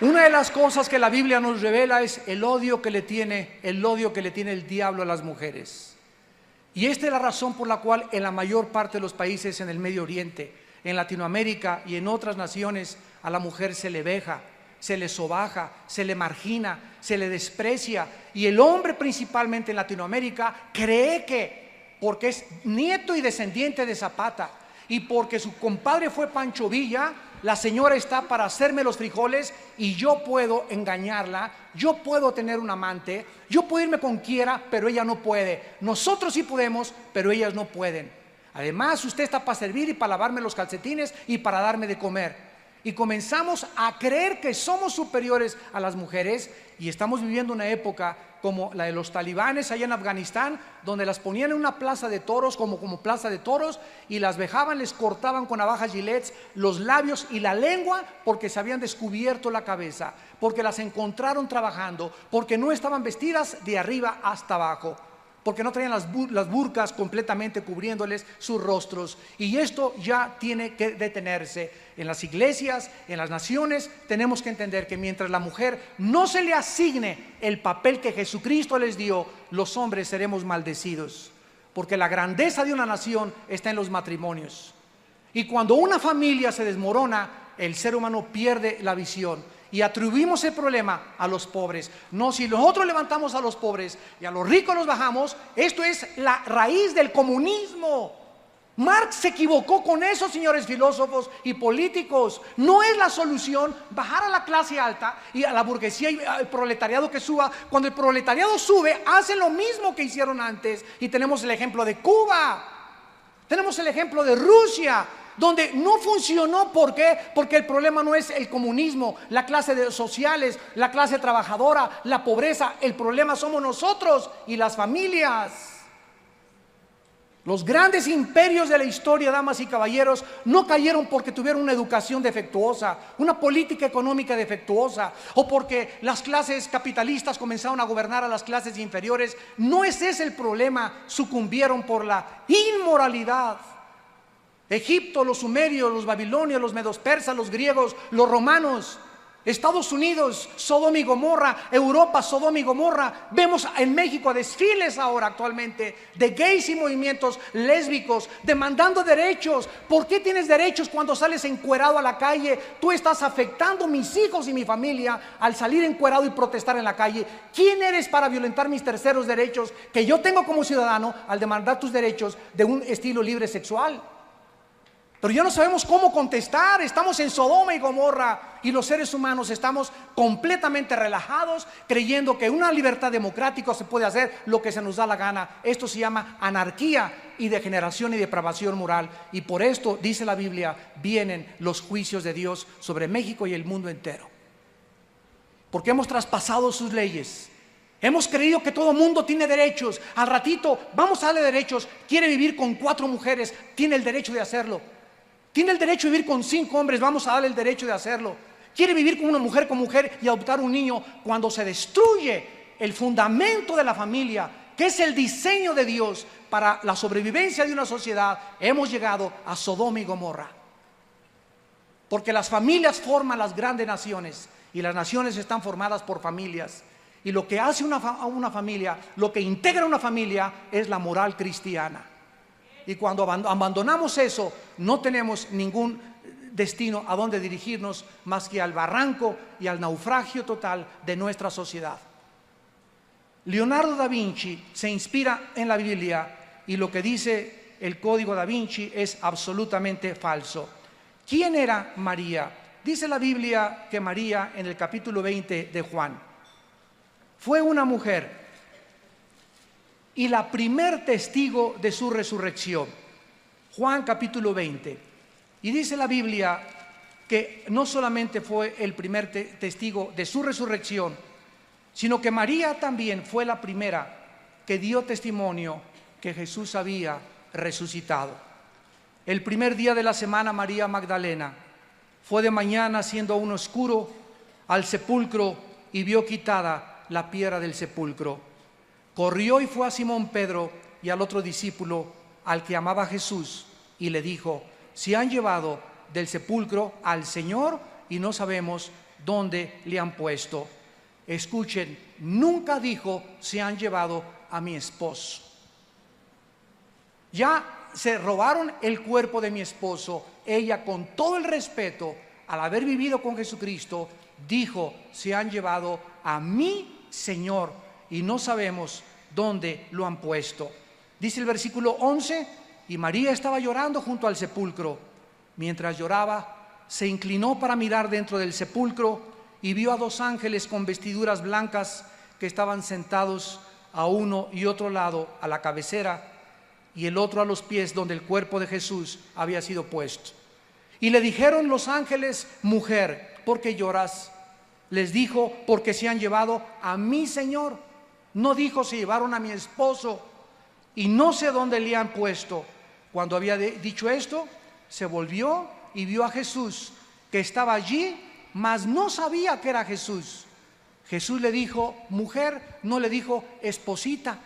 Una de las cosas que la Biblia nos revela es el odio que le tiene el diablo a las mujeres. Y esta es la razón por la cual en la mayor parte de los países en el Medio Oriente, en Latinoamérica y en otras naciones, a la mujer se le veja, se le sobaja, se le margina, se le desprecia. Y el hombre, principalmente en Latinoamérica, cree que porque es nieto y descendiente de Zapata y porque su compadre fue Pancho Villa, la señora está para hacerme los frijoles y yo puedo engañarla, yo puedo tener un amante, yo puedo irme con quiera, pero ella no puede. Nosotros sí podemos, pero ellas no pueden. Además, usted está para servir y para lavarme los calcetines y para darme de comer. Y comenzamos a creer que somos superiores a las mujeres, y estamos viviendo una época como la de los talibanes allá en Afganistán, donde las ponían en una plaza de toros como plaza de toros, y las vejaban, les cortaban con navajas Gillette los labios y la lengua porque se habían descubierto la cabeza, porque las encontraron trabajando, porque no estaban vestidas de arriba hasta abajo, porque no traían las burcas completamente cubriéndoles sus rostros. Y esto ya tiene que detenerse. En las iglesias, en las naciones, tenemos que entender que mientras la mujer no se le asigne el papel que Jesucristo les dio, los hombres seremos maldecidos. Porque la grandeza de una nación está en los matrimonios. Y cuando una familia se desmorona, el ser humano pierde la visión. Y atribuimos el problema a los pobres. No, si nosotros levantamos a los pobres y a los ricos los bajamos, esto es la raíz del comunismo. Marx se equivocó con eso, señores filósofos y políticos. No es la solución bajar a la clase alta y a la burguesía y al proletariado que suba. Cuando el proletariado sube, hacen lo mismo que hicieron antes. Y tenemos el ejemplo de Cuba, tenemos el ejemplo de Rusia, donde no funcionó. ¿Por qué? Porque el problema no es el comunismo, la clase sociales, la clase trabajadora, la pobreza. El problema somos nosotros y las familias. Los grandes imperios de la historia, damas y caballeros, no cayeron porque tuvieron una educación defectuosa, una política económica defectuosa, o porque las clases capitalistas comenzaron a gobernar a las clases inferiores. No es ese el problema. Sucumbieron por la inmoralidad. Egipto, los sumerios, los babilonios, los medos persas, los griegos, los romanos. Estados Unidos, Sodoma y Gomorra. Europa, Sodoma y Gomorra. Vemos en México desfiles ahora actualmente de gays y movimientos lésbicos demandando derechos. ¿Por qué tienes derechos cuando sales encuerado a la calle? Tú estás afectando a mis hijos y mi familia al salir encuerado y protestar en la calle. ¿Quién eres para violentar mis terceros derechos que yo tengo como ciudadano al demandar tus derechos de un estilo libre sexual? Pero ya no sabemos cómo contestar. Estamos en Sodoma y Gomorra y los seres humanos estamos completamente relajados, creyendo que una libertad democrática se puede hacer lo que se nos da la gana. Esto se llama anarquía y degeneración y depravación moral. Y por esto, dice la Biblia, vienen los juicios de Dios sobre México y el mundo entero. Porque hemos traspasado sus leyes. Hemos creído que todo mundo tiene derechos. Al ratito vamos a darle derechos. Quiere vivir con 4 mujeres, tiene el derecho de hacerlo. Tiene el derecho de vivir con 5 hombres, vamos a darle el derecho de hacerlo. Quiere vivir con una mujer con mujer y adoptar un niño. Cuando se destruye el fundamento de la familia, que es el diseño de Dios para la sobrevivencia de una sociedad, hemos llegado a Sodoma y Gomorra. Porque las familias forman las grandes naciones y las naciones están formadas por familias. Y lo que hace una familia, lo que integra una familia es la moral cristiana. Y cuando abandonamos eso, no tenemos ningún destino a donde dirigirnos más que al barranco y al naufragio total de nuestra sociedad. Leonardo da Vinci se inspira en la Biblia y lo que dice el Código da Vinci es absolutamente falso. ¿Quién era María? Dice la Biblia que María, en el capítulo 20 de Juan, fue una mujer y la primer testigo de su resurrección. Juan capítulo 20. Y dice la Biblia que no solamente fue el primer testigo de su resurrección, sino que María también fue la primera que dio testimonio que Jesús había resucitado. El primer día de la semana, María Magdalena fue de mañana, siendo aún oscuro, al sepulcro y vio quitada la piedra del sepulcro. Corrió y fue a Simón Pedro y al otro discípulo, al que amaba Jesús, y le dijo: se han llevado del sepulcro al Señor y no sabemos dónde le han puesto. Escuchen, nunca dijo: se han llevado a mi esposo. Ya se robaron el cuerpo de mi esposo. Ella, con todo el respeto, al haber vivido con Jesucristo, dijo: se han llevado a mi Señor y no sabemos dónde lo han puesto. Dice el versículo 11: y María estaba llorando junto al sepulcro. Mientras lloraba, se inclinó para mirar dentro del sepulcro y vio a 2 ángeles con vestiduras blancas que estaban sentados a uno y otro lado, a la cabecera y el otro a los pies donde el cuerpo de Jesús había sido puesto. Y le dijeron los ángeles: mujer, ¿por qué lloras? Les dijo: porque se han llevado a mi Señor. No dijo: se llevaron a mi esposo y no sé dónde le han puesto. Cuando había dicho esto, se volvió y vio a Jesús, que estaba allí, mas no sabía que era Jesús. Jesús le dijo: mujer. No le dijo: esposita.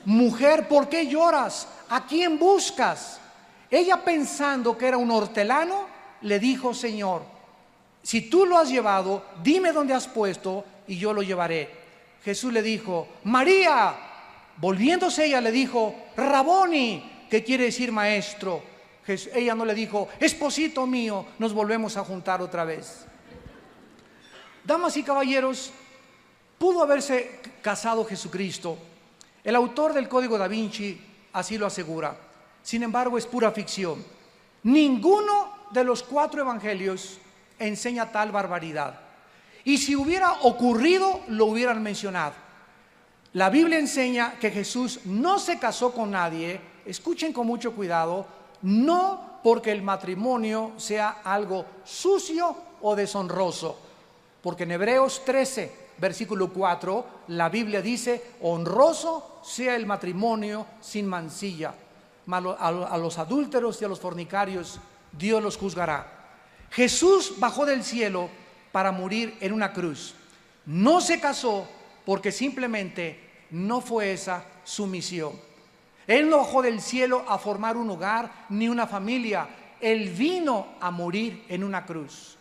Mujer, ¿por qué lloras? ¿A quién buscas? Ella, pensando que era un hortelano, le dijo: Señor, si tú lo has llevado, dime dónde has puesto y yo lo llevaré. Jesús le dijo: María. Volviéndose ella le dijo: Raboni, que quiere decir maestro. Ella no le dijo: esposito mío, nos volvemos a juntar otra vez. Damas y caballeros, pudo haberse casado Jesucristo. El autor del Código da Vinci así lo asegura. Sin embargo, es pura ficción. Ninguno de los 4 evangelios enseña tal barbaridad. Y si hubiera ocurrido, lo hubieran mencionado. La Biblia enseña que Jesús no se casó con nadie. Escuchen con mucho cuidado. No porque el matrimonio sea algo sucio o deshonroso. Porque en Hebreos 13, versículo 4, la Biblia dice: honroso sea el matrimonio sin mancilla. A los adúlteros y a los fornicarios Dios los juzgará. Jesús bajó del cielo para morir en una cruz. No se casó porque simplemente no fue esa su misión. Él no bajó del cielo a formar un hogar ni una familia. Él vino a morir en una cruz.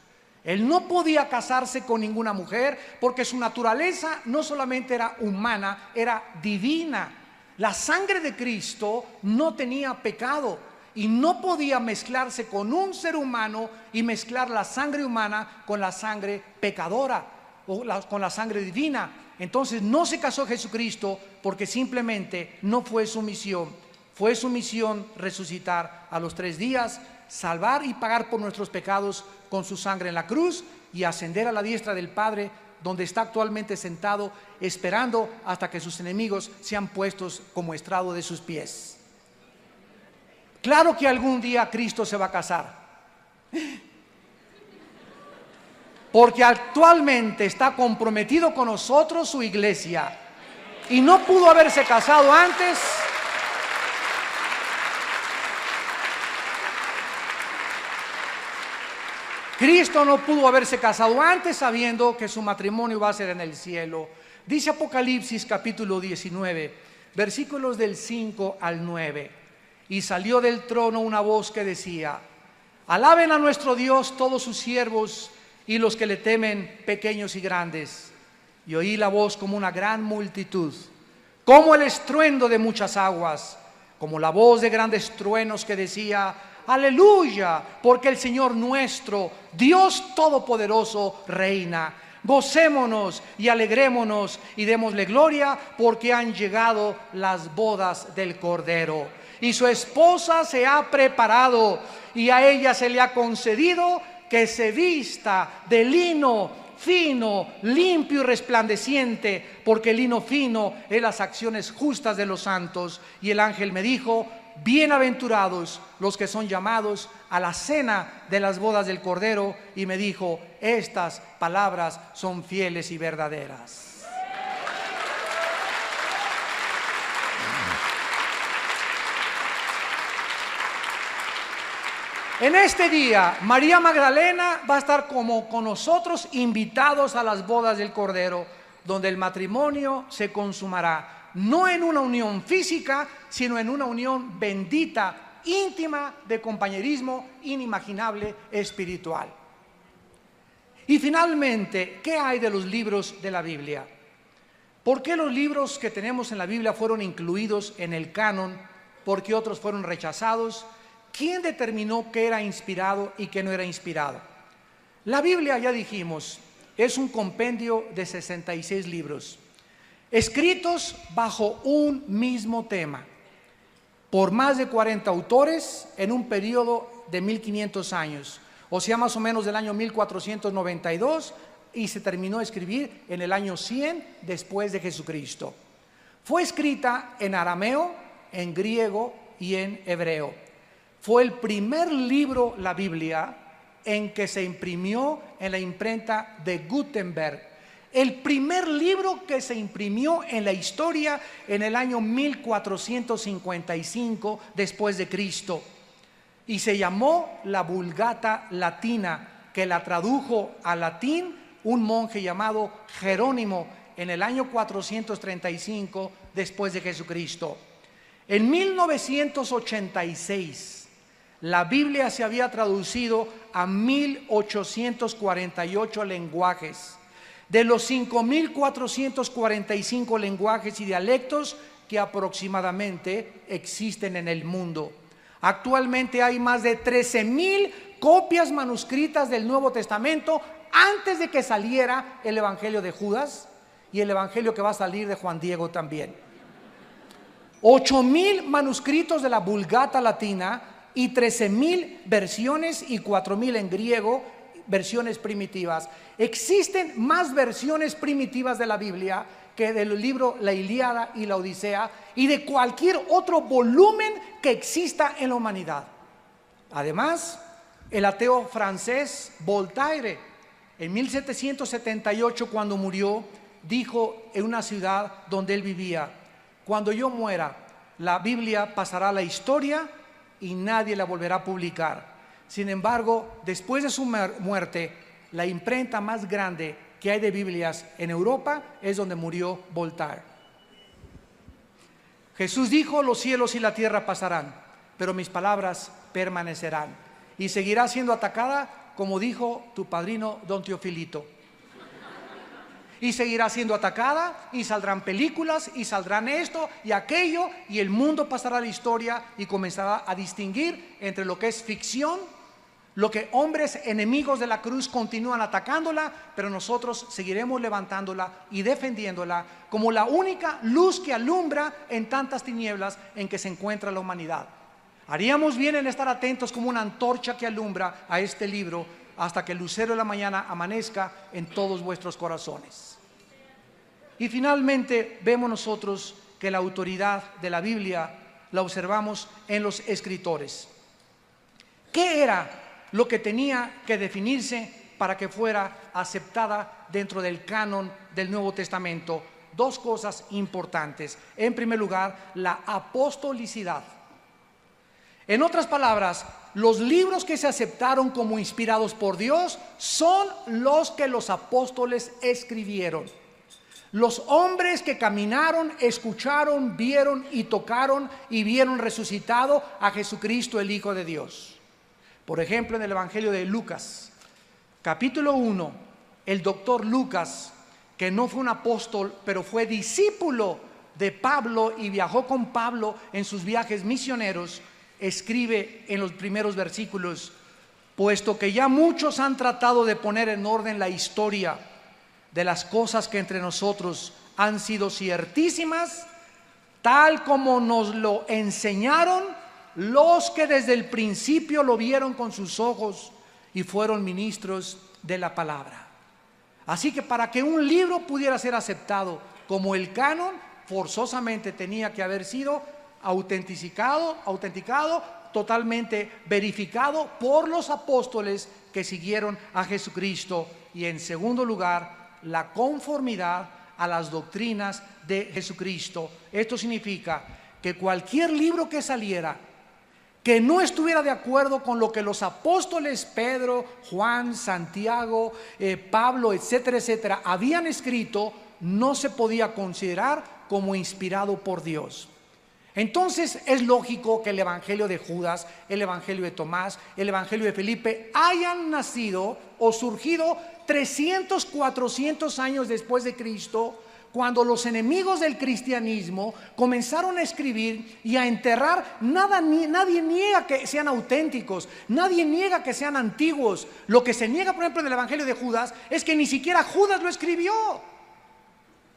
Él no podía casarse con ninguna mujer porque su naturaleza no solamente era humana, era divina. La sangre de Cristo no tenía pecado y no podía mezclarse con un ser humano y mezclar la sangre humana con la sangre pecadora o con la sangre divina. Entonces no se casó Jesucristo porque simplemente no fue su misión. Fue su misión resucitar a los 3 días, salvar y pagar por nuestros pecados con su sangre en la cruz y ascender a la diestra del Padre, donde está actualmente sentado, esperando hasta que sus enemigos sean puestos como estrado de sus pies. Claro que algún día Cristo se va a casar, porque actualmente está comprometido con nosotros su iglesia, y no pudo haberse casado antes. Cristo no pudo haberse casado antes sabiendo que su matrimonio va a ser en el cielo. Dice Apocalipsis capítulo 19, versículos del 5 al 9. Y salió del trono una voz que decía: alaben a nuestro Dios todos sus siervos y los que le temen, pequeños y grandes. Y oí la voz como una gran multitud, como el estruendo de muchas aguas, como la voz de grandes truenos que decía: aleluya, porque el Señor nuestro, Dios Todopoderoso, reina. Gocémonos y alegrémonos y démosle gloria, porque han llegado las bodas del Cordero. Y su esposa se ha preparado, y a ella se le ha concedido que se vista de lino fino, limpio y resplandeciente, porque el lino fino es las acciones justas de los santos. Y el ángel me dijo: bienaventurados los que son llamados a la cena de las bodas del Cordero. Y me dijo: estas palabras son fieles y verdaderas. En este día, María Magdalena va a estar como con nosotros, invitados a las bodas del Cordero, donde el matrimonio se consumará, no en una unión física, sino en una unión bendita, íntima, de compañerismo inimaginable, espiritual. Y finalmente, ¿qué hay de los libros de la Biblia? ¿Por qué los libros que tenemos en la Biblia fueron incluidos en el canon? ¿Por qué otros fueron rechazados? ¿Quién determinó qué era inspirado y qué no era inspirado? La Biblia, ya dijimos, es un compendio de 66 libros, escritos bajo un mismo tema, por más de 40 autores en un periodo de 1500 años, o sea, más o menos del año 1492, y se terminó de escribir en el año 100 después de Jesucristo. Fue escrita en arameo, en griego y en hebreo. Fue el primer libro, la Biblia, en que se imprimió en la imprenta de Gutenberg. El primer libro que se imprimió en la historia en el año 1455 después de Cristo. Y se llamó la Vulgata Latina, que la tradujo al latín un monje llamado Jerónimo en el año 435 después de Jesucristo. En 1986, la Biblia se había traducido a 1848 lenguajes, de los 5445 lenguajes y dialectos que aproximadamente existen en el mundo. Actualmente hay más de 13,000 copias manuscritas del Nuevo Testamento antes de que saliera el Evangelio de Judas y el Evangelio que va a salir de Juan Diego también. 8,000 manuscritos de la Vulgata Latina y 13,000 versiones y 4,000 en griego, versiones primitivas. Existen más versiones primitivas de la Biblia que del libro La Ilíada y la Odisea y de cualquier otro volumen que exista en la humanidad. Además, el ateo francés Voltaire, en 1778, cuando murió, dijo en una ciudad donde él vivía: cuando yo muera, la Biblia pasará a la historia y nadie la volverá a publicar. Sin embargo, después de su muerte, la imprenta más grande que hay de Biblias en Europa es donde murió Voltaire. Jesús dijo: los cielos y la tierra pasarán, pero mis palabras permanecerán. Y seguirá siendo atacada como dijo tu padrino don Teofilito. Y seguirá siendo atacada, y saldrán películas, y saldrán esto y aquello, y el mundo pasará a la historia y comenzará a distinguir entre lo que es ficción, lo que hombres enemigos de la cruz continúan atacándola, pero nosotros seguiremos levantándola y defendiéndola como la única luz que alumbra en tantas tinieblas en que se encuentra la humanidad. Haríamos bien en estar atentos como una antorcha que alumbra a este libro hasta que el lucero de la mañana amanezca en todos vuestros corazones. Y finalmente vemos nosotros que la autoridad de la Biblia la observamos en los escritores. ¿Qué era lo que tenía que definirse para que fuera aceptada dentro del canon del Nuevo Testamento? Dos cosas importantes. En primer lugar, la apostolicidad. En otras palabras, los libros que se aceptaron como inspirados por Dios son los que los apóstoles escribieron. Los hombres que caminaron, escucharon, vieron y tocaron y vieron resucitado a Jesucristo, el Hijo de Dios. Por ejemplo, en el Evangelio de Lucas, capítulo 1, el doctor Lucas, que no fue un apóstol, pero fue discípulo de Pablo y viajó con Pablo en sus viajes misioneros, escribe en los primeros versículos: puesto que ya muchos han tratado de poner en orden la historia de las cosas que entre nosotros han sido ciertísimas, tal como nos lo enseñaron los que desde el principio lo vieron con sus ojos y fueron ministros de la palabra. Así que para que un libro pudiera ser aceptado como el canon, forzosamente tenía que haber sido autenticado, totalmente verificado por los apóstoles que siguieron a Jesucristo. Y en segundo lugar, la conformidad a las doctrinas de Jesucristo. Esto significa que cualquier libro que saliera que no estuviera de acuerdo con lo que los apóstoles Pedro, Juan, Santiago, Pablo, etcétera, etcétera, habían escrito, no se podía considerar como inspirado por Dios. Entonces es lógico que el Evangelio de Judas, el Evangelio de Tomás, el Evangelio de Felipe hayan nacido o surgido 300, 400 años después de Cristo, cuando los enemigos del cristianismo comenzaron a escribir y a enterrar. Nadie niega que sean auténticos, nadie niega que sean antiguos. Lo que se niega, por ejemplo, en el Evangelio de Judas es que ni siquiera Judas lo escribió.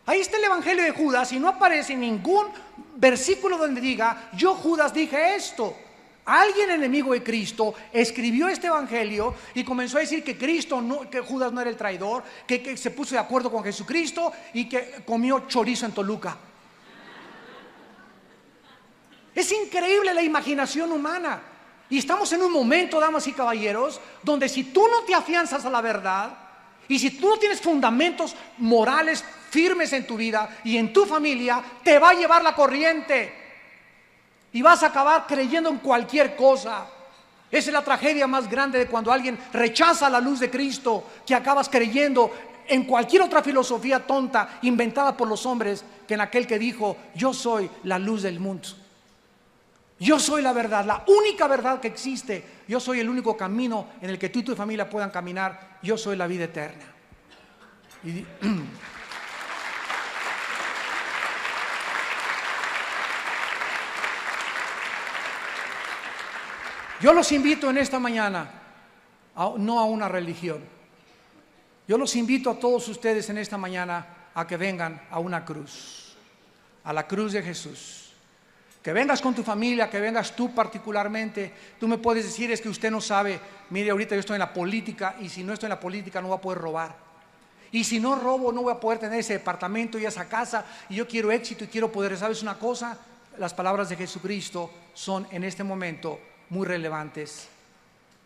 Ahí está el Evangelio de Judas y no aparece ningún versículo donde diga: yo, Judas, dije esto. Alguien enemigo de Cristo escribió este evangelio y comenzó a decir que que Judas no era el traidor, que se puso de acuerdo con Jesucristo y que comió chorizo en Toluca. Es increíble la imaginación humana. Y estamos en un momento, damas y caballeros, donde si tú no te afianzas a la verdad y si tú no tienes fundamentos morales firmes en tu vida y en tu familia, te va a llevar la corriente. Y vas a acabar creyendo en cualquier cosa. Esa es la tragedia más grande de cuando alguien rechaza la luz de Cristo, que acabas creyendo en cualquier otra filosofía tonta inventada por los hombres que en aquel que dijo: yo soy la luz del mundo, yo soy la verdad, la única verdad que existe, yo soy el único camino en el que tú y tu familia puedan caminar, yo soy la vida eterna. Yo los invito en esta mañana no a una religión. Yo los invito a todos ustedes en esta mañana a que vengan a una cruz, a la cruz de Jesús. Que vengas con tu familia, que vengas tú particularmente. Tú me puedes decir: es que usted no sabe, mire, ahorita yo estoy en la política y si no estoy en la política no voy a poder robar. Y si no robo no voy a poder tener ese departamento y esa casa y yo quiero éxito y quiero poder. ¿Sabes una cosa? Las palabras de Jesucristo son en este momento muy relevantes.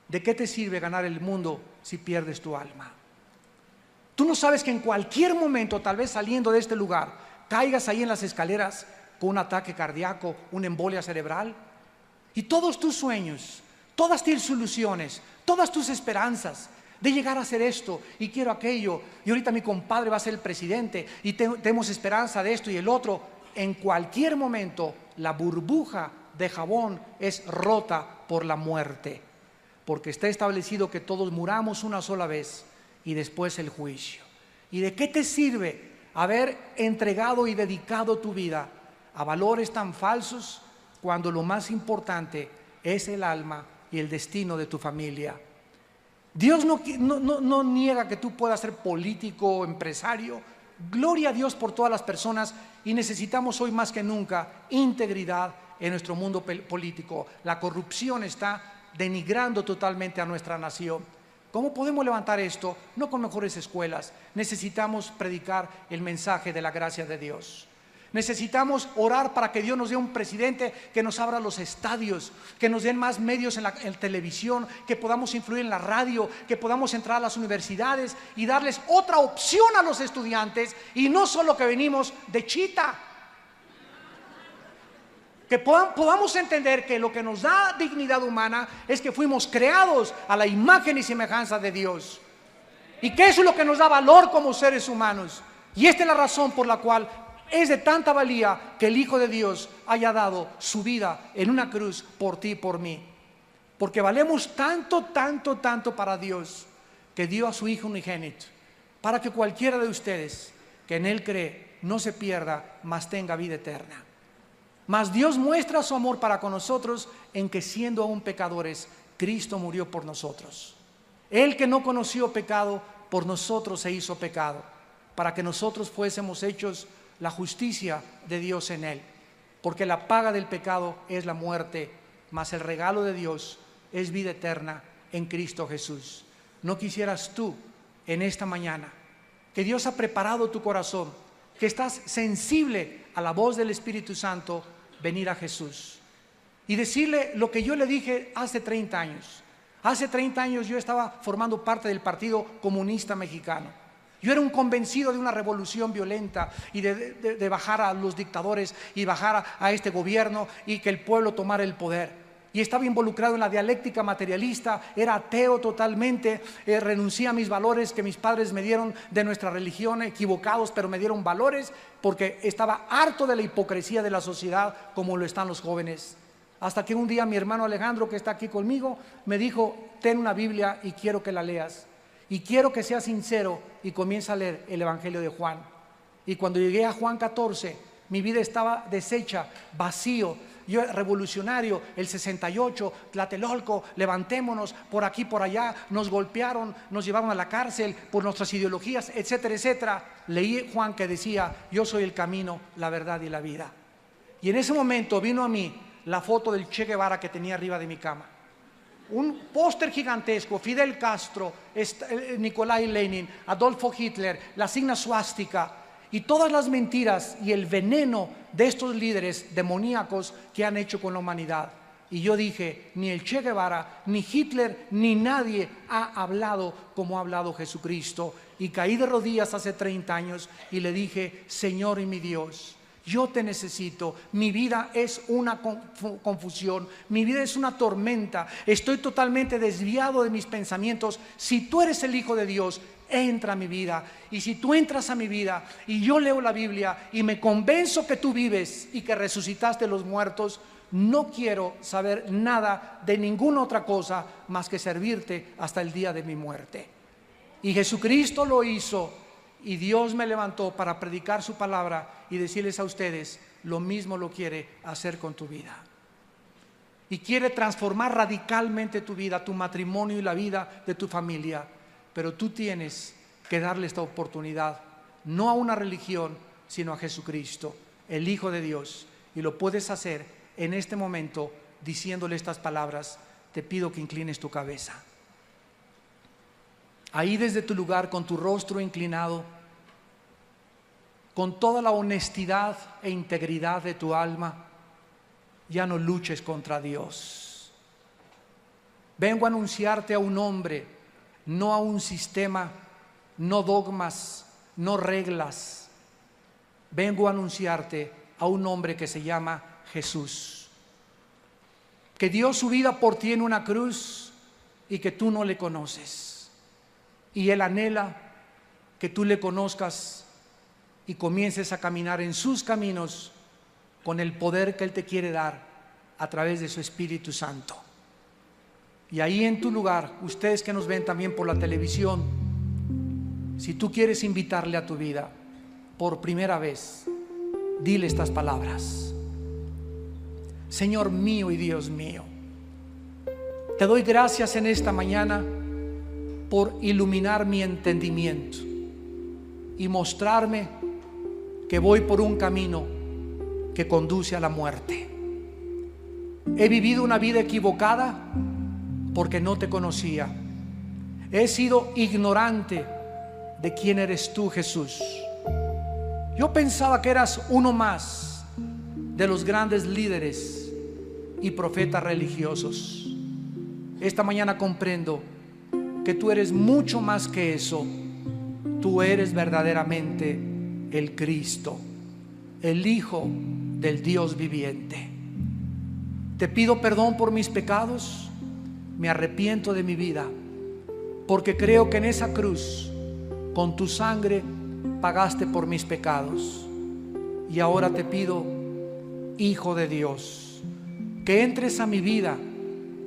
¿De qué te sirve ganar el mundo si pierdes tu alma? Tú no sabes que en cualquier momento, tal vez saliendo de este lugar, caigas ahí en las escaleras con un ataque cardíaco, una embolia cerebral, y todos tus sueños, todas tus ilusiones, todas tus esperanzas de llegar a hacer esto y quiero aquello, y ahorita mi compadre va a ser el presidente y tenemos esperanza de esto y el otro. En cualquier momento la burbuja de jabón es rota por la muerte. porque está establecido que todos muramos una sola vez y después el juicio. ¿Y de qué te sirve haber entregado y dedicado tu vida a valores tan falsos cuando lo más importante es el alma y el destino de tu familia? Dios no niega que tú puedas ser político o empresario. Gloria a Dios por todas las personas, y necesitamos hoy más que nunca integridad en nuestro mundo político. La corrupción está denigrando totalmente a nuestra nación. ¿Cómo podemos levantar esto? No con mejores escuelas. Necesitamos predicar el mensaje de la gracia de Dios. Necesitamos orar para que Dios nos dé un presidente que nos abra los estadios, que nos den más medios en televisión, que podamos influir en la radio, que podamos entrar a las universidades y darles otra opción a los estudiantes, y no solo que venimos de chita. Que podamos entender que lo que nos da dignidad humana es que fuimos creados a la imagen y semejanza de Dios, y que eso es lo que nos da valor como seres humanos. Y esta es la razón por la cual es de tanta valía que el Hijo de Dios haya dado su vida en una cruz por ti y por mí, porque valemos tanto, tanto, tanto para Dios, que dio a su Hijo unigénito, para que cualquiera de ustedes que en Él cree no se pierda, mas tenga vida eterna. Mas Dios muestra su amor para con nosotros en que, siendo aún pecadores, Cristo murió por nosotros. Él, que no conoció pecado, por nosotros se hizo pecado, para que nosotros fuésemos hechos la justicia de Dios en Él. Porque la paga del pecado es la muerte, mas el regalo de Dios es vida eterna en Cristo Jesús. ¿No quisieras tú en esta mañana que Dios ha preparado tu corazón, que estás sensible a la voz del Espíritu Santo, venir a Jesús y decirle lo que yo le dije hace 30 años? Hace 30 años yo estaba formando parte del Partido Comunista Mexicano. Yo era un convencido de una revolución violenta y de bajar a los dictadores y bajar a este gobierno y que el pueblo tomara el poder. Y estaba involucrado en la dialéctica materialista, era ateo totalmente, renuncié a mis valores que mis padres me dieron de nuestra religión, equivocados, pero me dieron valores, porque estaba harto de la hipocresía de la sociedad como lo están los jóvenes. Hasta que un día mi hermano Alejandro, que está aquí conmigo, me dijo: ten una Biblia y quiero que la leas. Y quiero que seas sincero y comienza a leer el Evangelio de Juan. Y cuando llegué a Juan 14, mi vida estaba deshecha, vacío. Yo, revolucionario, el 68, Tlatelolco, levantémonos, por aquí, por allá, nos golpearon, nos llevaron a la cárcel por nuestras ideologías, etcétera, etcétera. Leí Juan que decía: yo soy el camino, la verdad y la vida. Y en ese momento vino a mí la foto del Che Guevara que tenía arriba de mi cama. Un póster gigantesco, Fidel Castro, Nikolai Lenin, Adolfo Hitler, la signa suástica y todas las mentiras y el veneno de estos líderes demoníacos que han hecho con la humanidad. Y yo dije: ni el Che Guevara, ni Hitler, ni nadie ha hablado como ha hablado Jesucristo. Y caí de rodillas hace 30 años y le dije: Señor y mi Dios, yo te necesito. Mi vida es una confusión, mi vida es una tormenta, estoy totalmente desviado de mis pensamientos. Si tú eres el Hijo de Dios, entra a mi vida. Y si tú entras a mi vida y yo leo la Biblia y me convenzo que tú vives y que resucitaste de los muertos, no quiero saber nada de ninguna otra cosa más que servirte hasta el día de mi muerte. Y Jesucristo lo hizo. Y Dios me levantó para predicar su palabra y decirles a ustedes: lo mismo lo quiere hacer con tu vida. Y quiere transformar radicalmente tu vida, tu matrimonio y la vida de tu familia. Pero tú tienes que darle esta oportunidad, no a una religión, sino a Jesucristo, el Hijo de Dios. Y lo puedes hacer en este momento diciéndole estas palabras: te pido que inclines tu cabeza. Ahí desde tu lugar, con tu rostro inclinado, con toda la honestidad e integridad de tu alma, ya no luches contra Dios. Vengo a anunciarte a un hombre, no a un sistema, no dogmas, no reglas. Vengo a anunciarte a un hombre que se llama Jesús, que dio su vida por ti en una cruz y que tú no le conoces. Y Él anhela que tú le conozcas y comiences a caminar en sus caminos con el poder que Él te quiere dar a través de su Espíritu Santo. Y ahí en tu lugar, ustedes que nos ven también por la televisión, si tú quieres invitarle a tu vida por primera vez, dile estas palabras: Señor mío y Dios mío, te doy gracias en esta mañana por iluminar mi entendimiento y mostrarme que voy por un camino que conduce a la muerte. He vivido una vida equivocada porque no te conocía. He sido ignorante de quién eres tú, Jesús. Yo pensaba que eras uno más de los grandes líderes y profetas religiosos. Esta mañana comprendo que tú eres mucho más que eso. Tú eres verdaderamente el Cristo, el Hijo del Dios viviente. Te pido perdón por mis pecados. Me arrepiento de mi vida, porque creo que en esa cruz, con tu sangre, pagaste por mis pecados. Y ahora te pido, Hijo de Dios, que entres a mi vida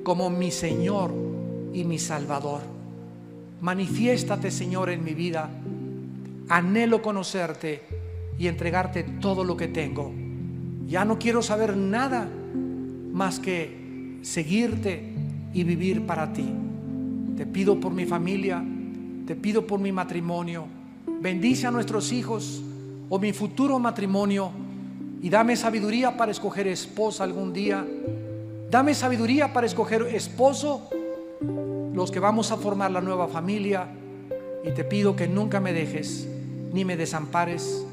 como mi Señor y mi Salvador. Manifiéstate, Señor, en mi vida. Anhelo conocerte y entregarte todo lo que tengo. Ya no quiero saber nada más que seguirte y vivir para ti. Te pido por mi familia, te pido por mi matrimonio. Bendice a nuestros hijos o mi futuro matrimonio y dame sabiduría para escoger esposa algún día. Dame sabiduría para escoger esposo, los que vamos a formar la nueva familia. Y te pido que nunca me dejes ni me desampares,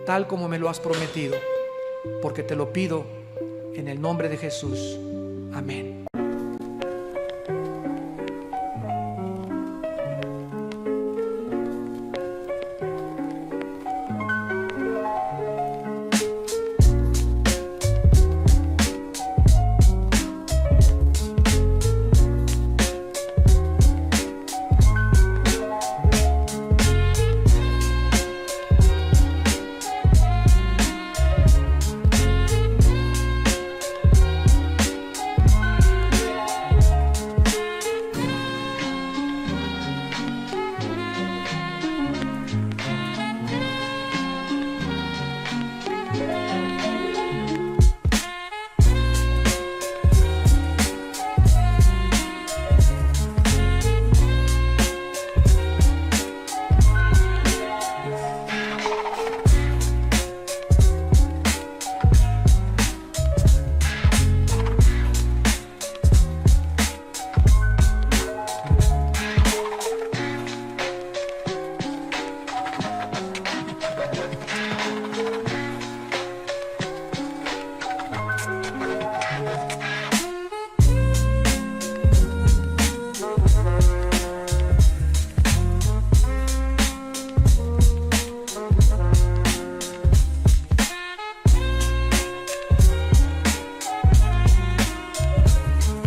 tal como me lo has prometido, porque te lo pido en el nombre de Jesús. Amén.